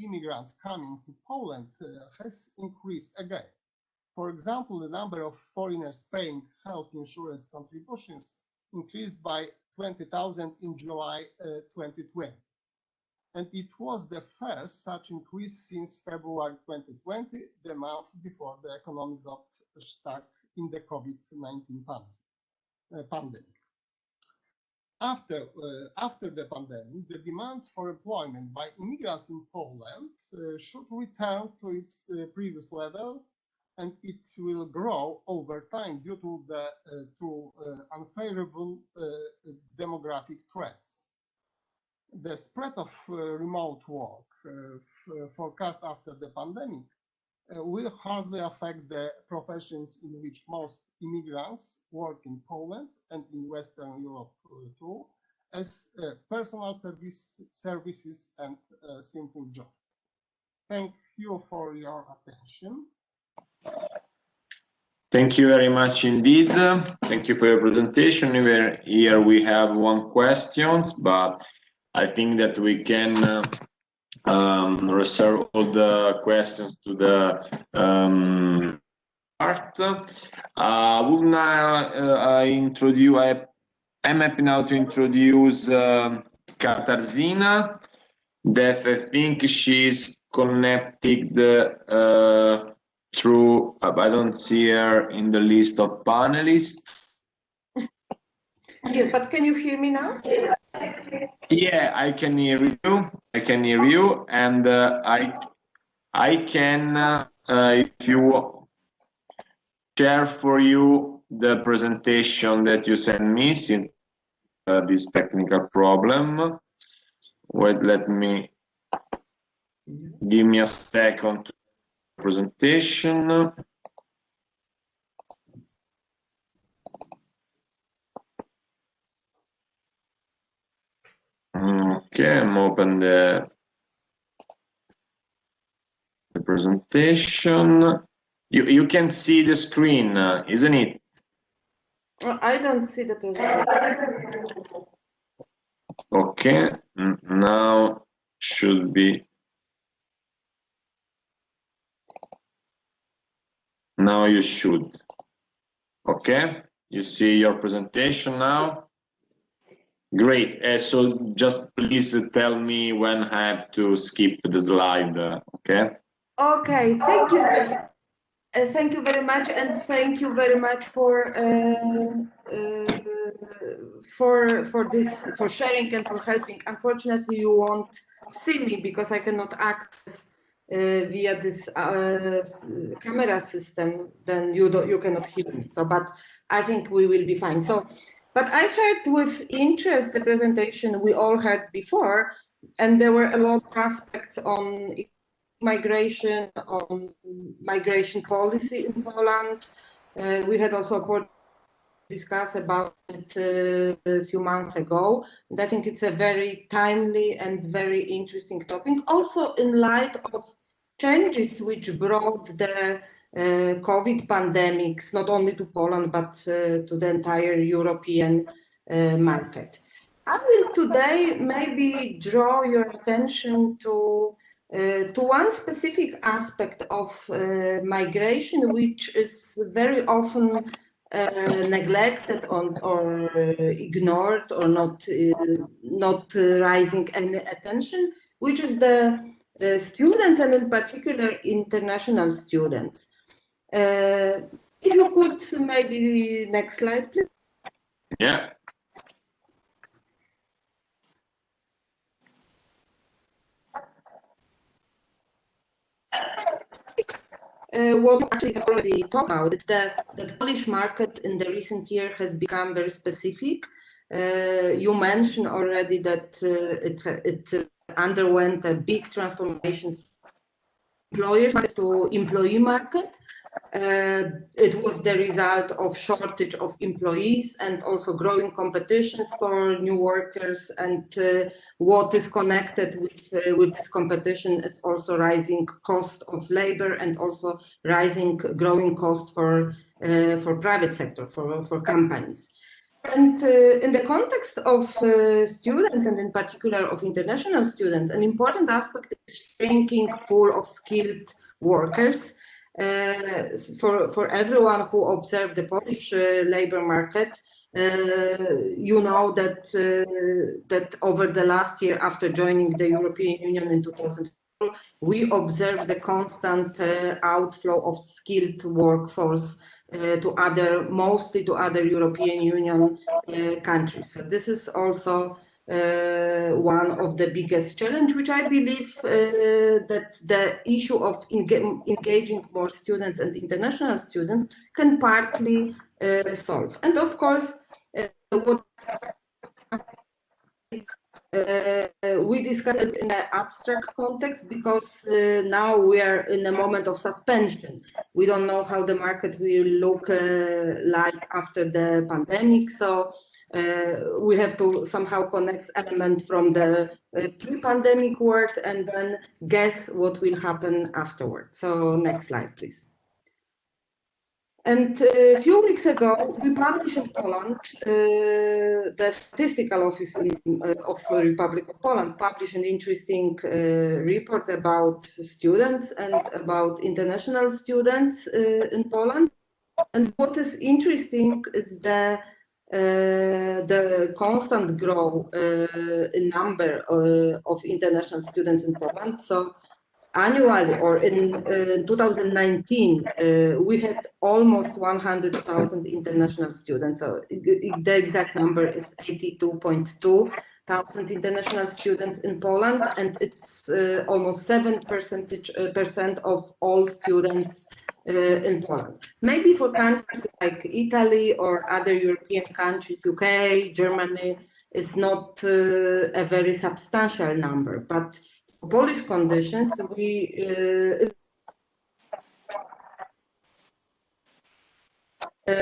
immigrants coming to Poland has increased again. For example, the number of foreigners paying health insurance contributions increased by 20,000 in July 2020. And it was the first such increase since February 2020, the month before the economy got stuck in the COVID-19 pandemic. After the pandemic, the demand for employment by immigrants in Poland should return to its previous level, and it will grow over time due to the unfavorable demographic trends. The spread of remote work forecast after the pandemic will hardly affect the professions in which most immigrants work in Poland and in Western Europe too, as personal services and simple jobs. Thank you for your attention. Thank you very much indeed. Thank you for your presentation. Here we have one question, but I think that we can reserve all the questions to the part. I'm happy now to introduce Katarzyna, that I think she's connected through, I don't see her in the list of panelists. Yes, but can you hear me now? Yeah, I can hear you. I can hear you, and I can, if you share for you the presentation that you sent me, since this technical problem. Wait, let me give me a second to presentation. Okay, I'm open the presentation. You can see the screen, isn't it? I don't see the presentation. Okay, now should be. Now you should. Okay, you see your presentation now? Great. So just please tell me when I have to skip the slide. Okay. Okay, thank you. Thank you very much, and thank you very much for sharing and for helping. Unfortunately, you won't see me because I cannot access via this camera system. Then you cannot hear me. So, but I think we will be fine. So, but I heard with interest the presentation we all heard before, and there were a lot of aspects on migration, on migration policy in Poland. We had also a point to discuss about it a few months ago, and I think it's a very timely and very interesting topic. Also, in light of changes which brought the COVID pandemics not only to Poland but to the entire European market. I will today maybe draw your attention to one specific aspect of migration, which is very often neglected or ignored or not rising any attention, which is the students, and in particular international students. If you could maybe next slide, please. Yeah. What we actually have already talked about is that the Polish market in the recent year has become very specific. You mentioned already that it underwent a big transformation from employers to employee market. It was the result of shortage of employees and also growing competitions for new workers, and what is connected with this competition is also rising cost of labor and also growing cost for private sector, for companies. And in the context of students, and in particular of international students, an important aspect is shrinking pool of skilled workers. For everyone who observed the Polish labor market, you know that that over the last year, after joining the European Union in 2004, we observed the constant outflow of skilled workforce mostly to other European Union countries. So this is also one of the biggest challenge, which I believe that the issue of engaging more students and international students can partly solve. And of course, what we discussed it in an abstract context because now we are in a moment of suspension. We don't know how the market will look like after the pandemic. So we have to somehow connect elements from the pre-pandemic world and then guess what will happen afterwards. So next slide, please. And a few weeks ago, we published in Poland, the Statistical Office of the Republic of Poland published an interesting report about students and about international students in Poland. And what is interesting is the constant growth in number of international students in Poland. So annually, or in 2019, we had almost 100,000 international students. So the exact number is 82.2 thousand international students in Poland, and it's almost 7% of all students in Poland. Maybe for countries like Italy or other European countries, UK, Germany, is not a very substantial number, but for Polish conditions,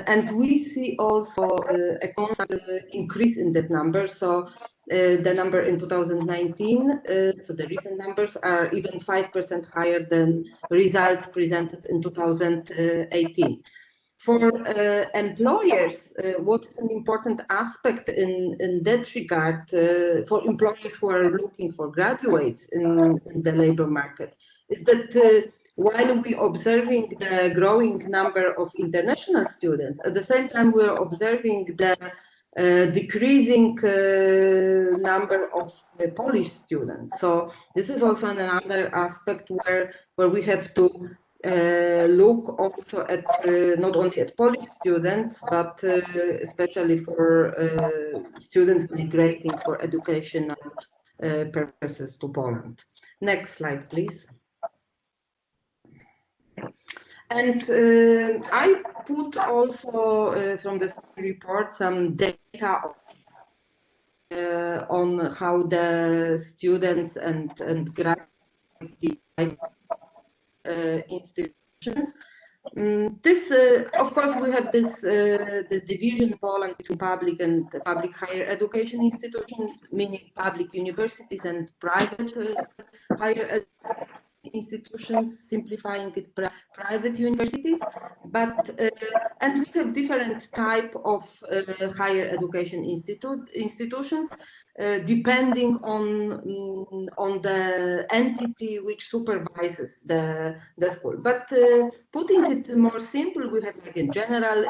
and we see also a constant increase in that number. So the number in 2019, so the recent numbers are even 5% higher than results presented in 2018. For employers, what's an important aspect in that regard for employers who are looking for graduates in the labor market is that while we are observing the growing number of international students, at the same time we are observing the decreasing number of Polish students. So this is also another aspect where we have to look also at not only at Polish students, but especially for students migrating for educational purposes to Poland. Next slide, please. And I put also from this report some data on how the students and graduates divide institutions. This, of course, we have this the division in Poland between public and public higher education institutions, meaning public universities and private higher education institutions, simplifying it, private universities, but and we have different type of higher education institutions depending on the entity which supervises the school. But putting it more simple, we have again general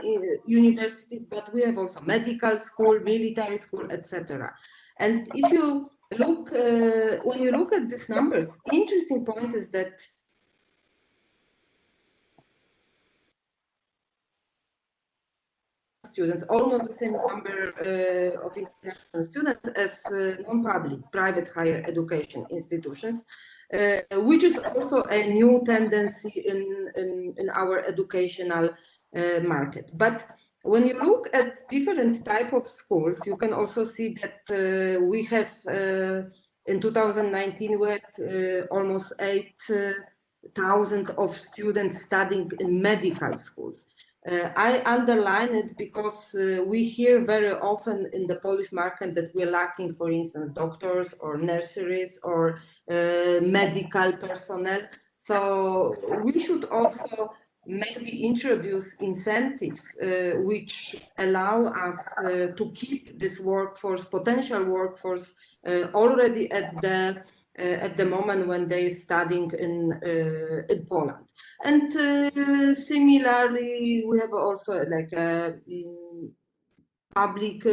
universities, but we have also medical school, military school, etc. And if you look, when you look at these numbers, interesting point is that students, almost the same number of international students as non-public, private higher education institutions, which is also a new tendency in our educational market. But when you look at different type of schools, you can also see that we have, in 2019, we had almost 8,000 of students studying in medical schools. I underline it because we hear very often in the Polish market that we're lacking, for instance, doctors or nurseries or medical personnel. So we should also maybe introduce incentives which allow us to keep this workforce, potential workforce, already at the moment when they're studying in Poland. And similarly, we have also like a public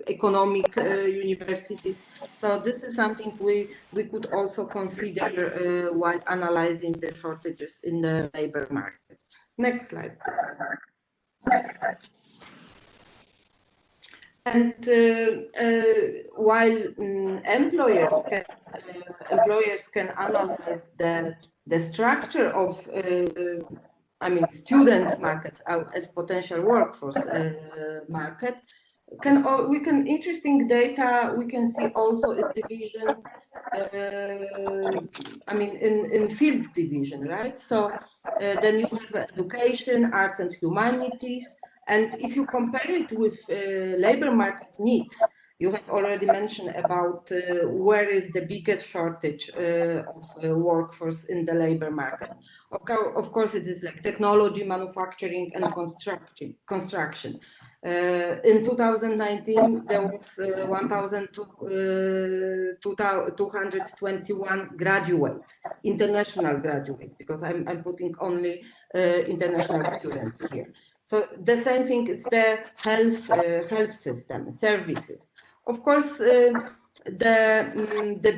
economic universities. So this is something we could also consider while analyzing the shortages in the labor market. Next slide, please. And while employers can analyze the structure of students markets as potential workforce market, we can interesting data. We can see also a division. In field division, right? So then you have education, arts and humanities, and if you compare it with labor market needs, you have already mentioned about where is the biggest shortage of workforce in the labor market. Of course, it is like technology, manufacturing, and construction. In 2019, there was 1,221 graduates, international graduates, because I'm putting only international students here. So the same thing, it's the health system, services. Of course, the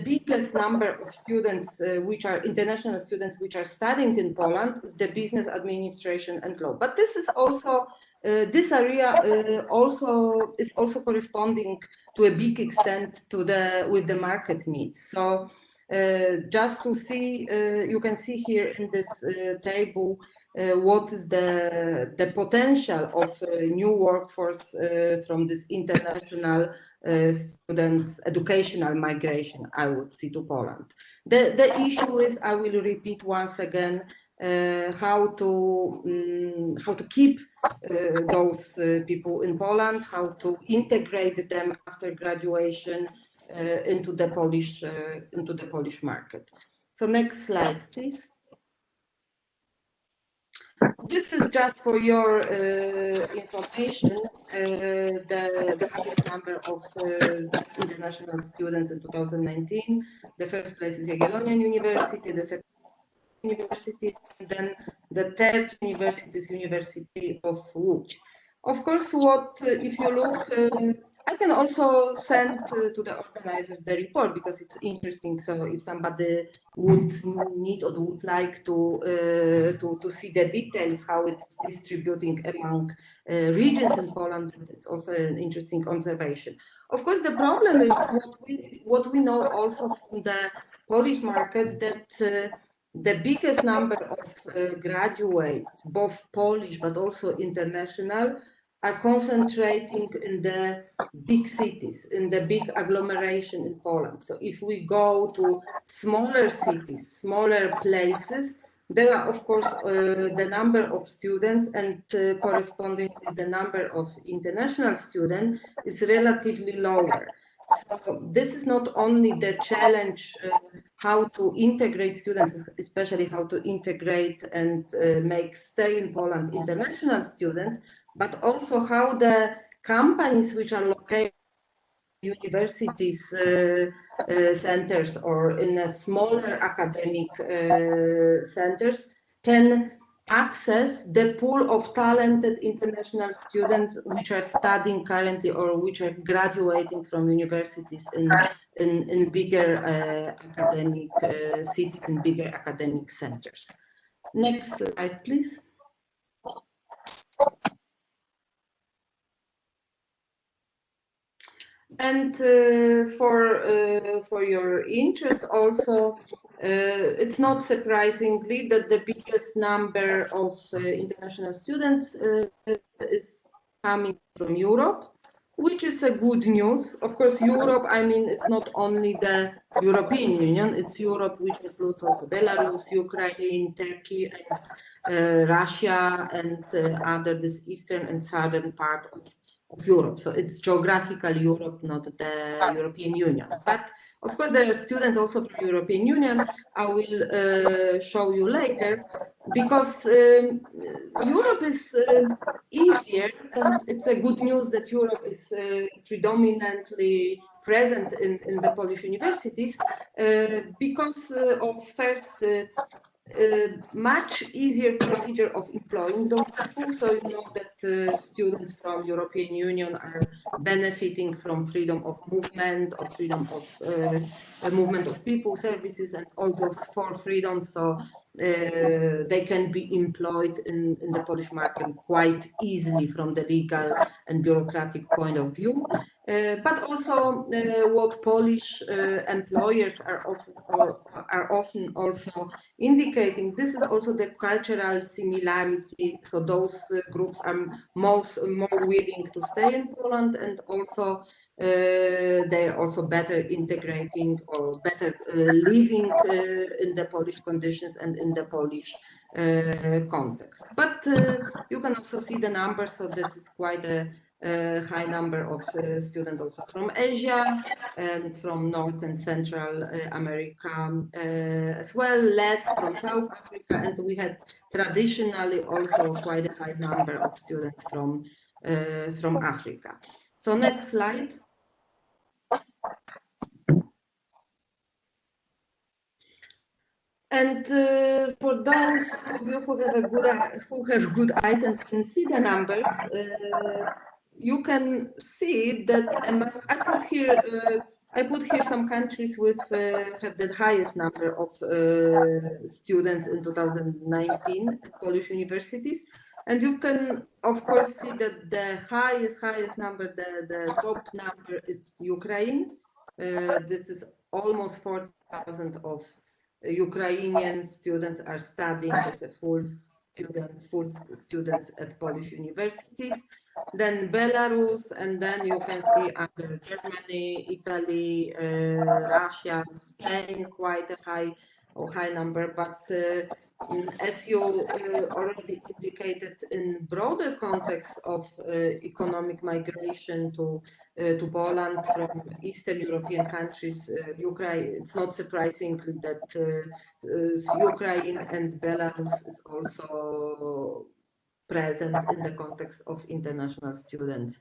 biggest number of students, which are international students, which are studying in Poland, is the business administration and law. But this is also this area is also corresponding to a big extent to with the market needs. So just to see, you can see here in this table what is the potential of new workforce from this international students' educational migration, I would see, to Poland. The issue is, I will repeat once again, how to keep those people in Poland, how to integrate them after graduation into the Polish market. So next slide, please. This is just for your information, the highest number of international students in 2019. The first place is Jagiellonian University, the second university, and then the third university is University of Łódź. Of course, if you look, I can also send to the organizers the report because it's interesting. So if somebody would need or would like to see the details, how it's distributing among regions in Poland, it's also an interesting observation. Of course, the problem is what we know also from the Polish market, that the biggest number of graduates, both Polish but also international, are concentrating in the big cities, in the big agglomeration in Poland. So if we go to smaller cities, smaller places, there are, of course, the number of students and corresponding with the number of international students is relatively lower. So this is not only the challenge how to integrate students, especially how to integrate and make stay in Poland international students, but also how the companies which are located in universities centers or in a smaller academic centers can access the pool of talented international students which are studying currently or which are graduating from universities in bigger academic cities, in bigger academic centers. Next slide, please. And for your interest also, it's not surprisingly that the biggest number of international students is coming from Europe, which is a good news. Of course, Europe, I mean, it's not only the European Union, it's Europe, which includes also Belarus, Ukraine, Turkey, and Russia, and this eastern and southern part of Europe. So it's geographical Europe, not the European Union. But of course, there are students also from the European Union. I will show you later, because Europe is easier, and it's a good news that Europe is predominantly present in the Polish universities because of first much easier procedure of employing those people. So you know that students from European Union are benefiting from freedom of movement, of freedom of movement of people, services, and all those four freedoms. So they can be employed in the Polish market quite easily from the legal and bureaucratic point of view. But also what Polish employers are often also indicating, this is also the cultural similarity. So those groups are more willing to stay in Poland, and also they're also better integrating or better living in the Polish conditions and in the Polish context. But you can also see the numbers, so this is quite a high number of students also from Asia and from North and Central America as well, less from South Africa, and we had traditionally also quite a high number of students from Africa. So next slide. And for those of you who have good eyes and can see the numbers, you can see that I put here some countries with have the highest number of students in 2019 at Polish universities, and you can of course see that the highest number, the top number, it's Ukraine. This is almost 4,000 of Ukrainian students are studying as a full students at Polish universities. Then Belarus, and then you can see under Germany, Italy, Russia, Spain, quite a high number. But as you already indicated, in broader context of economic migration to Poland from Eastern European countries, Ukraine, it's not surprising that Ukraine and Belarus is also present in the context of international students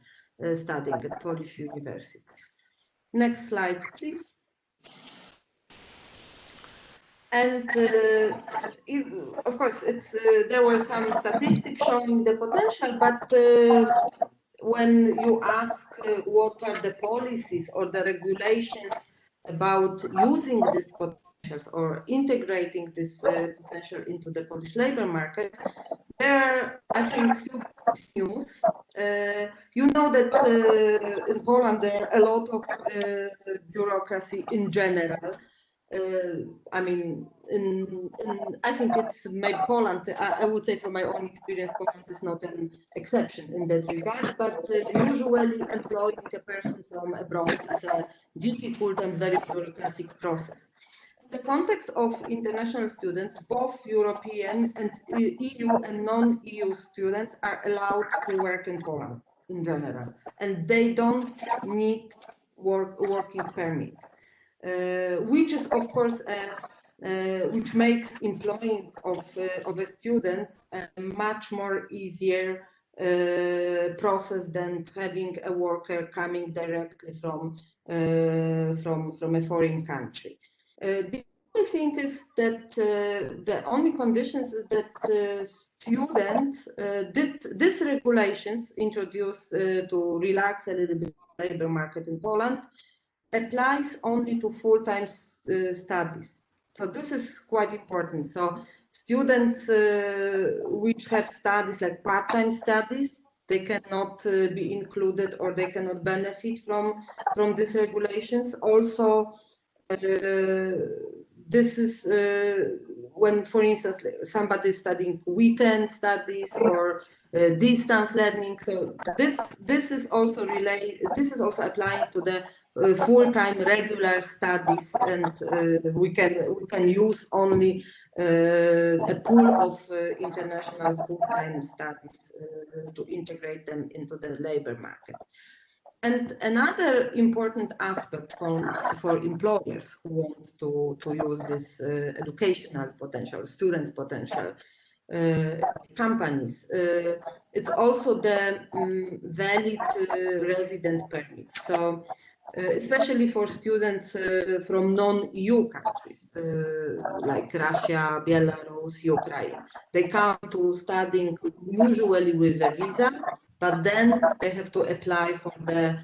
studying at Polish universities. Next slide, please. And of course, there were some statistics showing the potential, but when you ask what are the policies or the regulations about using these potentials or integrating this potential into the Polish labor market, there are, I think, few news. You know that in Poland there are a lot of bureaucracy in general. I mean, I think it's maybe Poland. I would say from my own experience, Poland is not an exception in that regard. But usually, employing a person from abroad is a difficult and very bureaucratic process. In the context of international students, both European and EU and non-EU students are allowed to work in Poland in general, and they don't need working permit. Which is, of course, which makes employing of a student a much more easier process than having a worker coming directly from a foreign country. The only thing is that the only conditions is that students these regulations introduced to relax a little bit the labor market in Poland applies only to full-time studies. So this is quite important. So students which have studies like part-time studies, they cannot be included or they cannot benefit from these regulations. Also, this is when, for instance, somebody is studying weekend studies or distance learning. So this is also applying to the full-time regular studies, and we can use only a pool of international full-time studies to integrate them into the labor market. And another important aspect for employers who want to use this educational potential, students' potential, companies, it's also the valid resident permit. So especially for students from non-EU countries like Russia, Belarus, Ukraine. They come to studying usually with a visa, but then they have to apply for the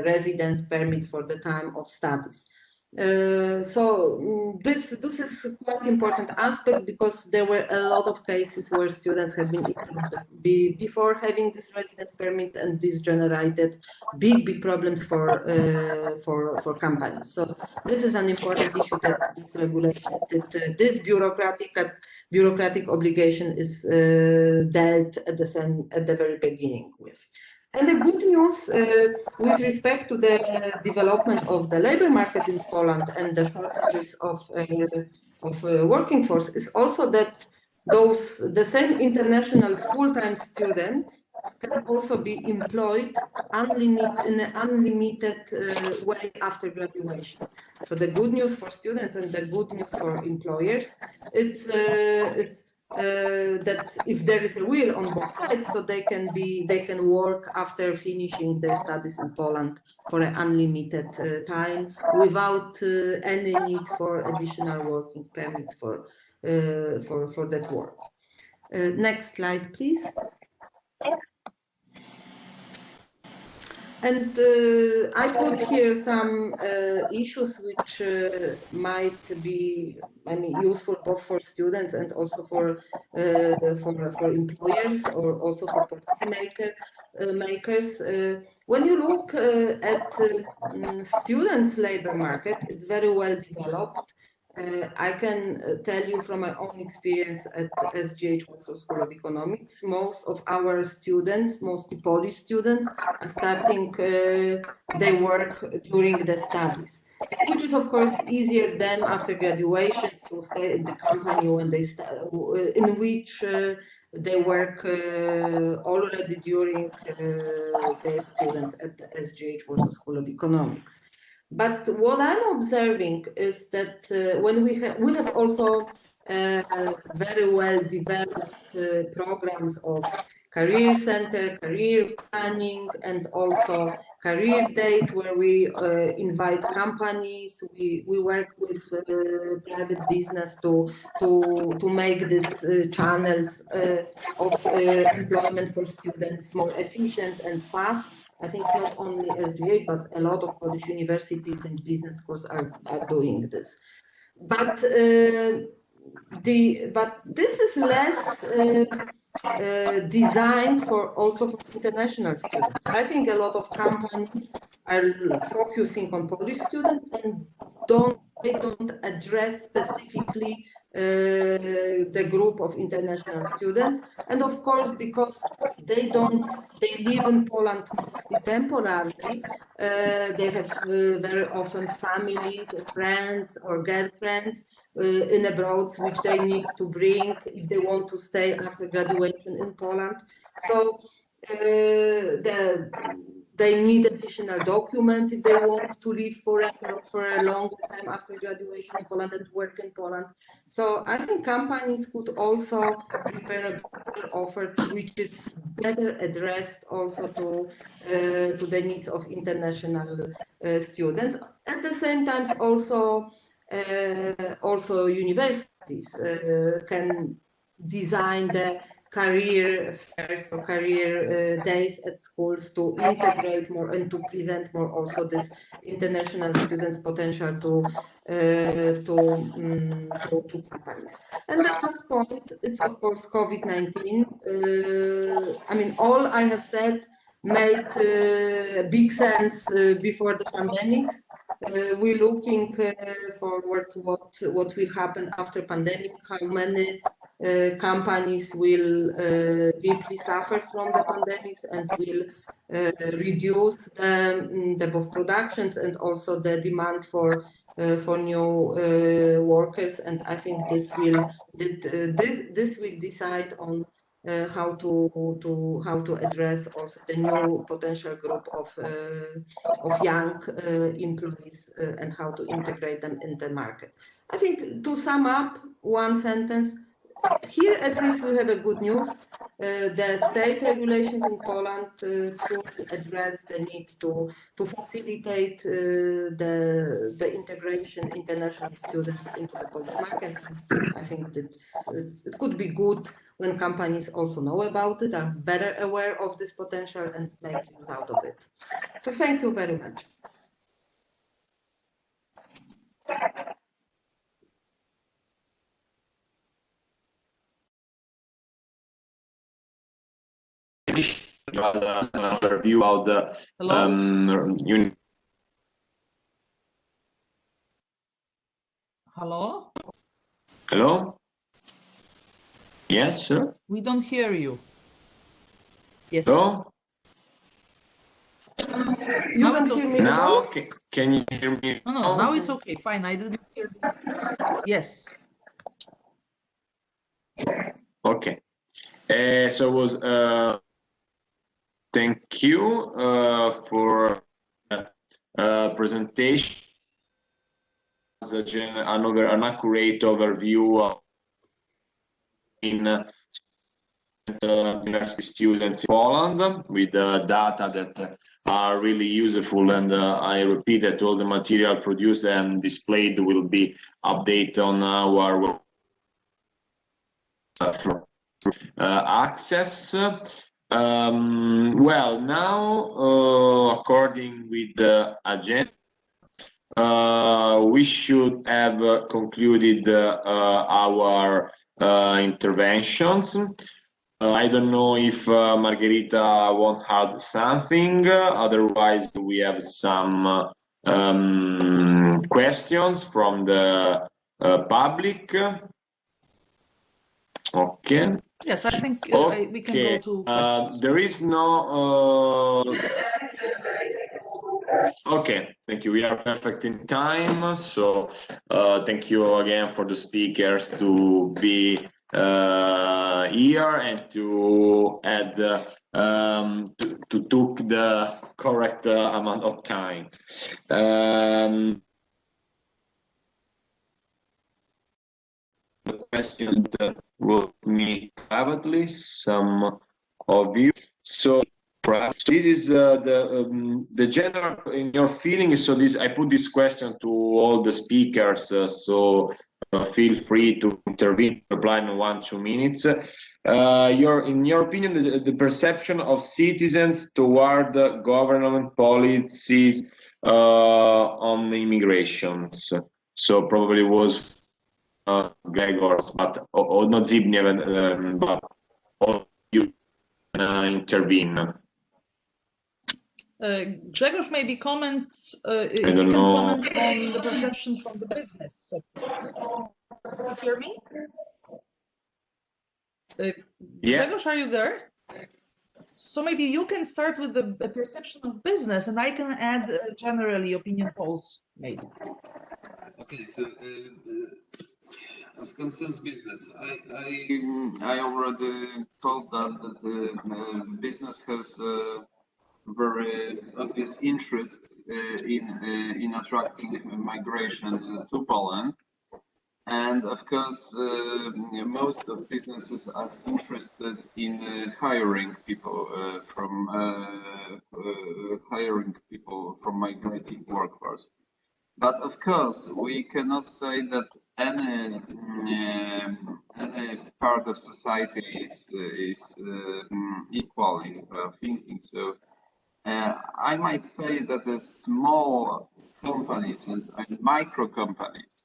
residence permit for the time of studies. So this is quite important aspect, because there were a lot of cases where students have been included before having this residence permit, and this generated big problems for companies. So this is an important issue, that this regulation, that this bureaucratic obligation is dealt at the very beginning with. And the good news with respect to the development of the labor market in Poland and the shortages of working force is also that the same international full-time students can also be employed in an unlimited way after graduation. So the good news for students and the good news for employers, it's that if there is a will on both sides, so they can work after finishing their studies in Poland for an unlimited time without any need for additional working permits for that work. Next slide, please. And I put here some issues which might be, useful both for students and also for employers, or also for policy makers. When you look at students' labor market, it's very well developed. I can tell you from my own experience at SGH Warsaw School of Economics, most of our students, mostly Polish students, are starting their work during the studies, which is of course easier than after graduation to stay in the company when they in which they work already during their students at the SGH Warsaw School of Economics. But what I'm observing is that when we have also very well developed programs of career center, career planning, and also career days where we invite companies. We work with private business to make these channels of employment for students more efficient and fast. I think not only SGA, but a lot of Polish universities and business schools are doing this. But this is less designed for also for international students. I think a lot of companies are focusing on Polish students and they don't address specifically the group of international students. And of course, because they live in Poland mostly temporarily, they have very often families, friends or girlfriends in abroad, which they need to bring if they want to stay after graduation in Poland. So they need additional documents if they want to live forever for a longer time after graduation in Poland and work in Poland. So I think companies could also prepare a better offer which is better addressed also to the needs of international students. At the same time, also universities can design the career fairs or career days at schools to integrate more and to present more also this international students potential to companies. And the last point is of course COVID-19. I mean, all I have said made big sense before the pandemics. We're looking forward to what will happen after pandemic, how many companies will deeply suffer from the pandemics and will reduce the both productions and also the demand for new workers. And I think this will decide on how to address also the new potential group of young employees and how to integrate them in the market. I think to sum up, one sentence, here at least we have a good news. The state regulations in Poland truly address the need to facilitate the integration international students into the Polish market. I think it could be good when companies also know about it, are better aware of this potential and make use out of it. So thank you very much. Another view of the Hello? Hello? Yes, sir. We don't hear you. Yes. Hello? You don't hear me now? Can you hear me? No, now it's okay. Fine. I didn't hear. Yes. Okay. So it was thank you for presentation. As an accurate overview in university students in Poland with data that are really useful, and I repeat that all the material produced and displayed will be updated on our access. Well, now according with the agenda, we should have concluded our interventions. I don't know if Margherita won't add something. Otherwise, we have some questions from the public. Okay. Yes, I think we can go to questions. There is no. Okay, thank you. We are perfect in time. So thank you again for the speakers to be here and to add to took the correct amount of time. The question that wrote me privately, some of view. So perhaps this is the general in your feeling. So this I put this question to all the speakers. So feel free to intervene, reply in 1-2 minutes. In your opinion, the perception of citizens toward the government policies on the immigrations. So probably was Gregor's, but or not Zbigniew, but all you intervene. Grzegorz maybe comments. He don't can know. comment on the perception from the business sector. You hear me? Yeah. Grzegorz, are you there? So maybe you can start with the perception of business, and I can add generally opinion polls made. Okay, so as concerns business, I already told that business has very obvious interest in attracting migration to Poland. And of course, most of businesses are interested in hiring people from migrating workforce. But of course, we cannot say that any part of society is equal in thinking. So I might say that the small companies and micro companies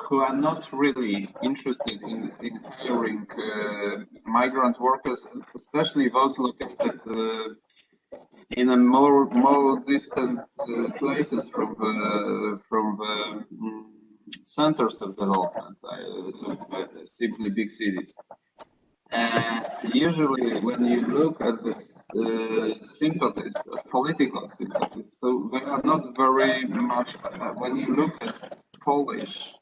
who are not really interested in hiring migrant workers, especially those located in a more distant places from the centers of development, simply big cities. Usually, when you look at the sympathies, political sympathies, so they are not very much. When you look at Polish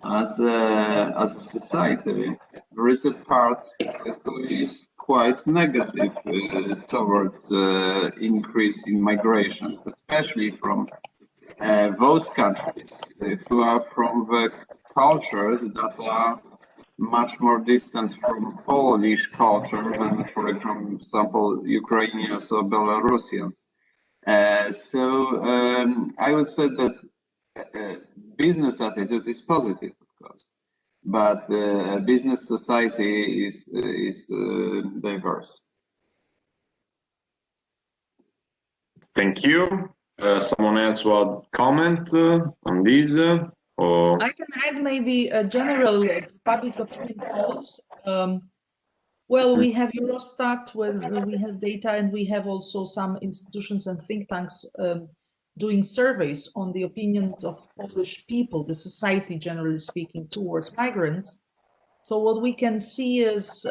as a society, there is a part who is quite negative towards increase in migration, especially from those countries who are from the cultures that are much more distant from Polish culture than, for example, Ukrainians or Belarusians. I would say that business attitude is positive, of course, but business society is diverse. Thank you. Someone else will comment on this? Or I can add maybe a general public opinion polls. Well, we have Eurostat, when we have data, and we have also some institutions and think tanks doing surveys on the opinions of Polish people, the society generally speaking, towards migrants. So what we can see is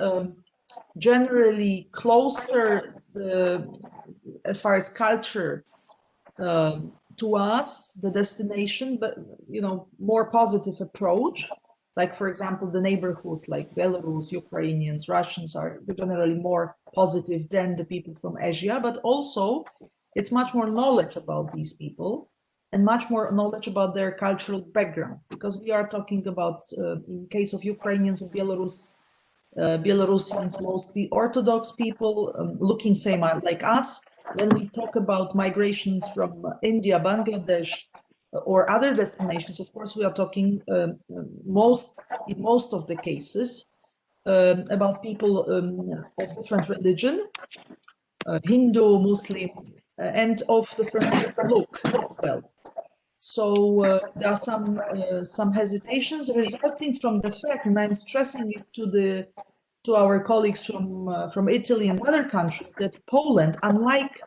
generally closer as far as culture to us, the destination, but more positive approach. Like, for example, the neighborhood, like Belarus, Ukrainians, Russians are generally more positive than the people from Asia, but also it's much more knowledge about these people and much more knowledge about their cultural background, because we are talking about, in case of Ukrainians and Belarusians, mostly Orthodox people, looking same like us. When we talk about migrations from India, Bangladesh, or other destinations, of course, we are talking in most of the cases about people of different religion, Hindu, Muslim, and of different look as well. So there are some hesitations resulting from the fact, and I'm stressing it to our colleagues from Italy and other countries, that Poland, unlike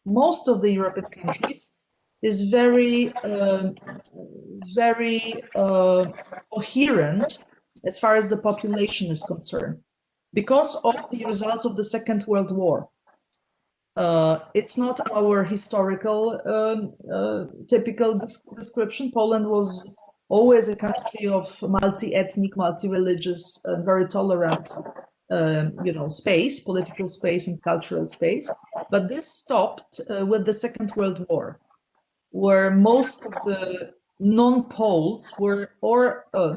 most of the European countries, is very coherent as far as the population is concerned, because of the results of the Second World War. It's not our historical typical description. Poland was always a country of multi-ethnic, multi-religious, very tolerant space, political space and cultural space. But this stopped with the Second World War, where most of the non-Poles were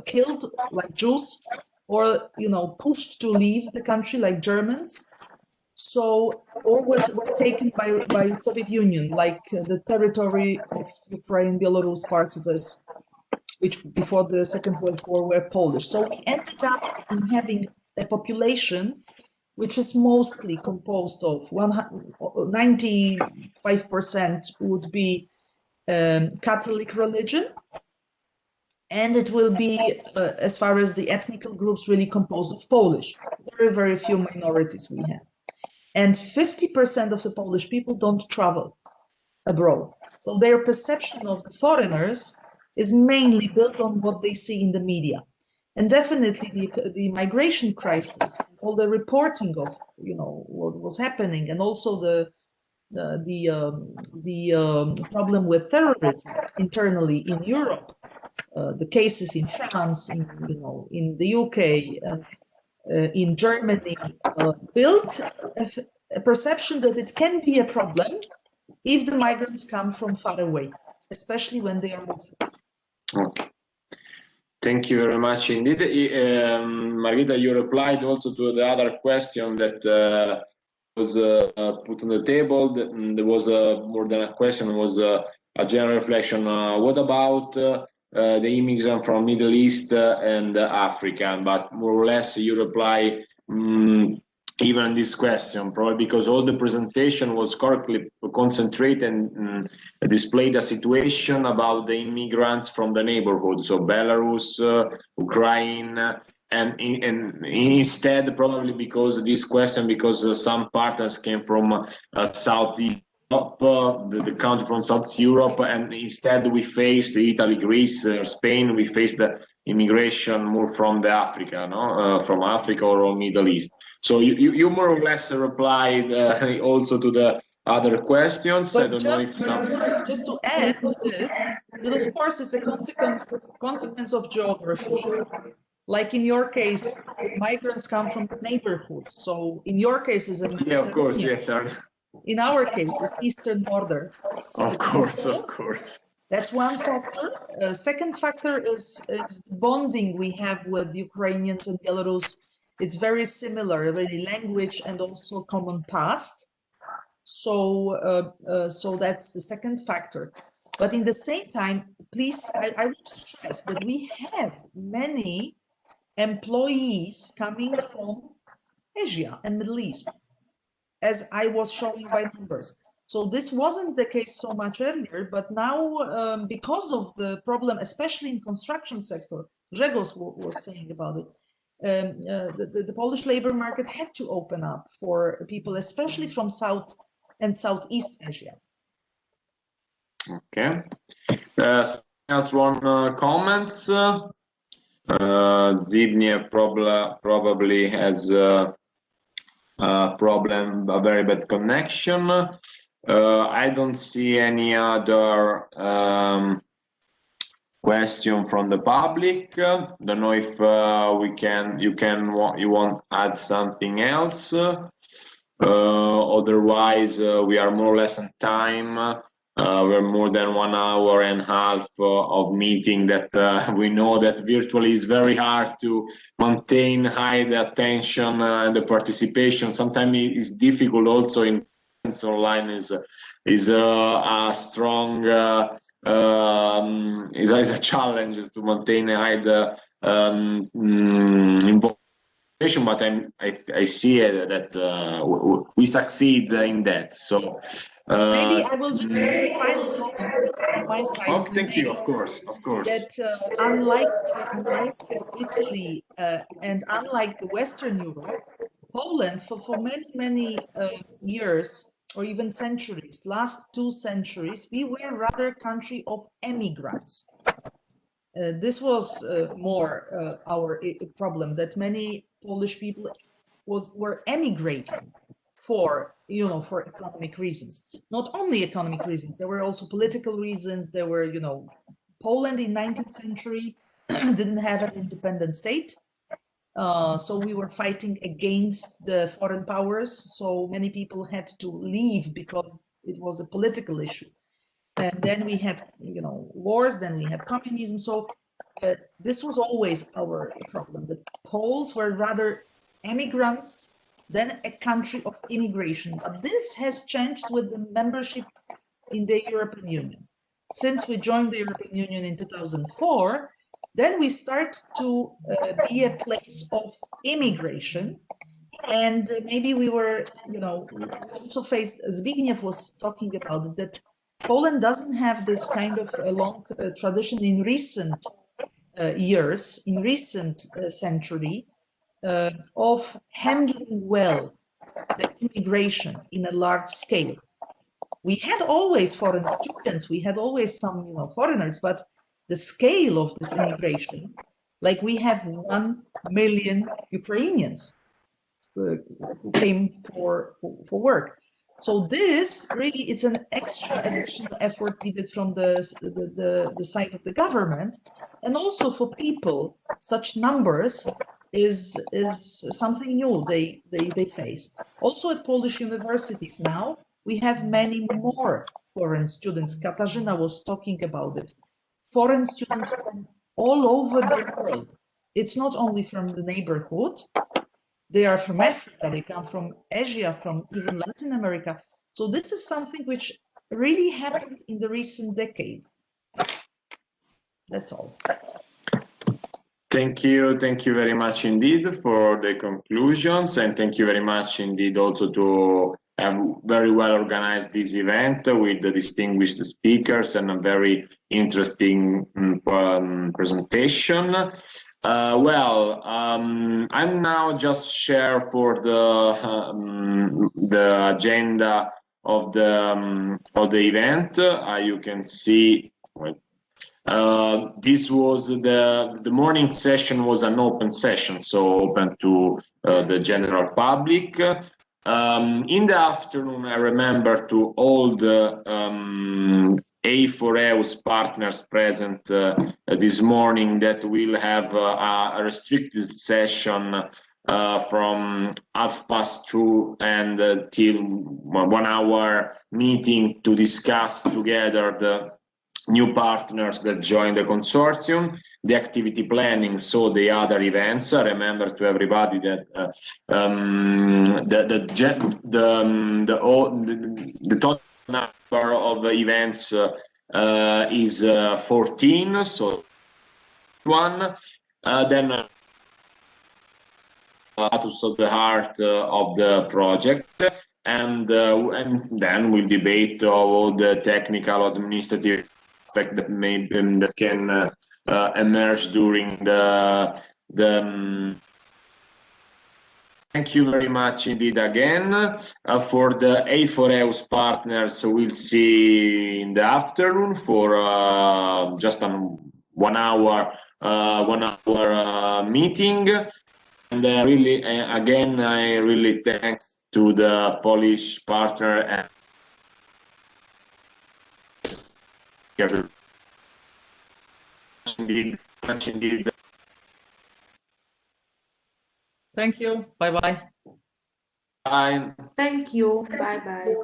killed, like Jews, or pushed to leave the country, like Germans. So, or were taken by Soviet Union, like the territory of Ukraine, Belarus, parts of this, which before the Second World War were Polish. So we ended up in having a population which is mostly composed of 95% would be Catholic religion, and it will be, as far as the ethnic groups, really composed of Polish. Very, very few minorities we have. And 50% of the Polish people don't travel abroad. So their perception of the foreigners is mainly built on what they see in the media. And definitely the migration crisis, all the reporting of what was happening, and also the problem with terrorism internally in Europe, the cases in France, in the UK, in Germany, built a perception that it can be a problem if the migrants come from far away, especially when they are Muslims. Okay. Thank you very much indeed. Margherita, you replied also to the other question that was put on the table. There was more than a question, it was a general reflection. What about the immigrants from Middle East and Africa? But more or less you reply even this question, probably because all the presentation was correctly concentrated and displayed a situation about the immigrants from the neighborhood, so Belarus, Ukraine, and instead probably because this question, because some partners came from South Europe, the country from South Europe, and instead we faced Italy, Greece, Spain, we faced the immigration more from the Africa, from Africa or Middle East. So you more or less replied also to the other questions. But I don't know if just to add to this, that of course it's a consequence of geography. Like in your case, migrants come from the neighborhood. So in your case, is a yeah, of course, yes, sir. In our case, it's eastern border. So of course. That's one factor. Second factor is bonding we have with Ukrainians and Belarus. It's very similar, really, language and also common past. So that's the second factor. But in the same time, please, I would stress that we have many employees coming from Asia and Middle East, as I was showing by numbers. So this wasn't the case so much earlier, but now because of the problem, especially in construction sector, Grzegorz was saying about it, the Polish labor market had to open up for people, especially from South and Southeast Asia. Okay. Else one comments. Zbigniew probably has a problem, a very bad connection. I don't see any other question from the public. Don't know if you want to add something else. Otherwise, we are more or less on time. We're more than 1 hour and a half of meeting that we know that virtually is very hard to maintain high attention and the participation. Sometimes it's difficult also in online is a strong is a challenge to maintain a high involvement, but I see that we succeed in that. So maybe I will just make a final comment from my side. Oh, thank you. Of course. That unlike Italy and unlike the Western Europe, Poland for many years or even centuries, last 2 centuries, we were rather a country of emigrants. This was more our problem, that many Polish people were emigrating for economic reasons. Not only economic reasons, there were also political reasons. There were, Poland in 19th century didn't have an independent state. So we were fighting against the foreign powers. So many people had to leave because it was a political issue. And then we had, wars, then we had communism. So this was always our problem. The Poles were rather immigrants than a country of immigration. But this has changed with the membership in the European Union. Since we joined the European Union in 2004, then we start to be a place of immigration. And maybe we were, we also faced, Zbigniew was talking about it, that Poland doesn't have this kind of a long tradition in recent years, in recent century, of handling well the immigration in a large scale. We had always foreign students, we had always some foreigners, but the scale of this immigration, like we have 1 million Ukrainians who came for work. So this really is an extra additional effort needed from the side of the government, and also for people, such numbers is something new they face. Also at Polish universities now, we have many more foreign students. Katarzyna was talking about it. Foreign students from all over the world. It's not only from the neighborhood. They are from Africa, they come from Asia, from even Latin America. So this is something which really happened in the recent decade. That's all. Thank you very much indeed for the conclusions, and thank you very much indeed also to have very well organized this event with the distinguished speakers and a very interesting presentation. I'm now just share for the agenda of the event. You can see. This was the morning session was an open session, so open to the general public. In the afternoon, I remember to all the A4EU's partners present this morning that we'll have a restricted session from 2:30 and till 1 hour meeting to discuss together the new partners that join the consortium, the activity planning, so the other events. I remember to everybody that the total number of events is 14, so one. Then status of the heart of the project, and then we'll debate all the technical, administrative aspects that that can emerge during the. Thank you very much indeed again. For the A4EU's partners, we'll see in the afternoon for just a 1 hour meeting. And really, again, I really thanks to the Polish partner and indeed, much indeed. Thank you. Bye-bye. Bye. Thank you. Bye-bye.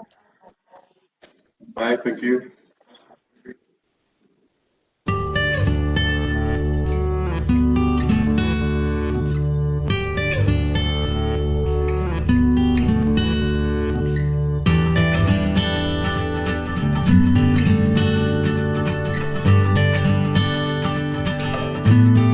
Bye, thank you. Thank you.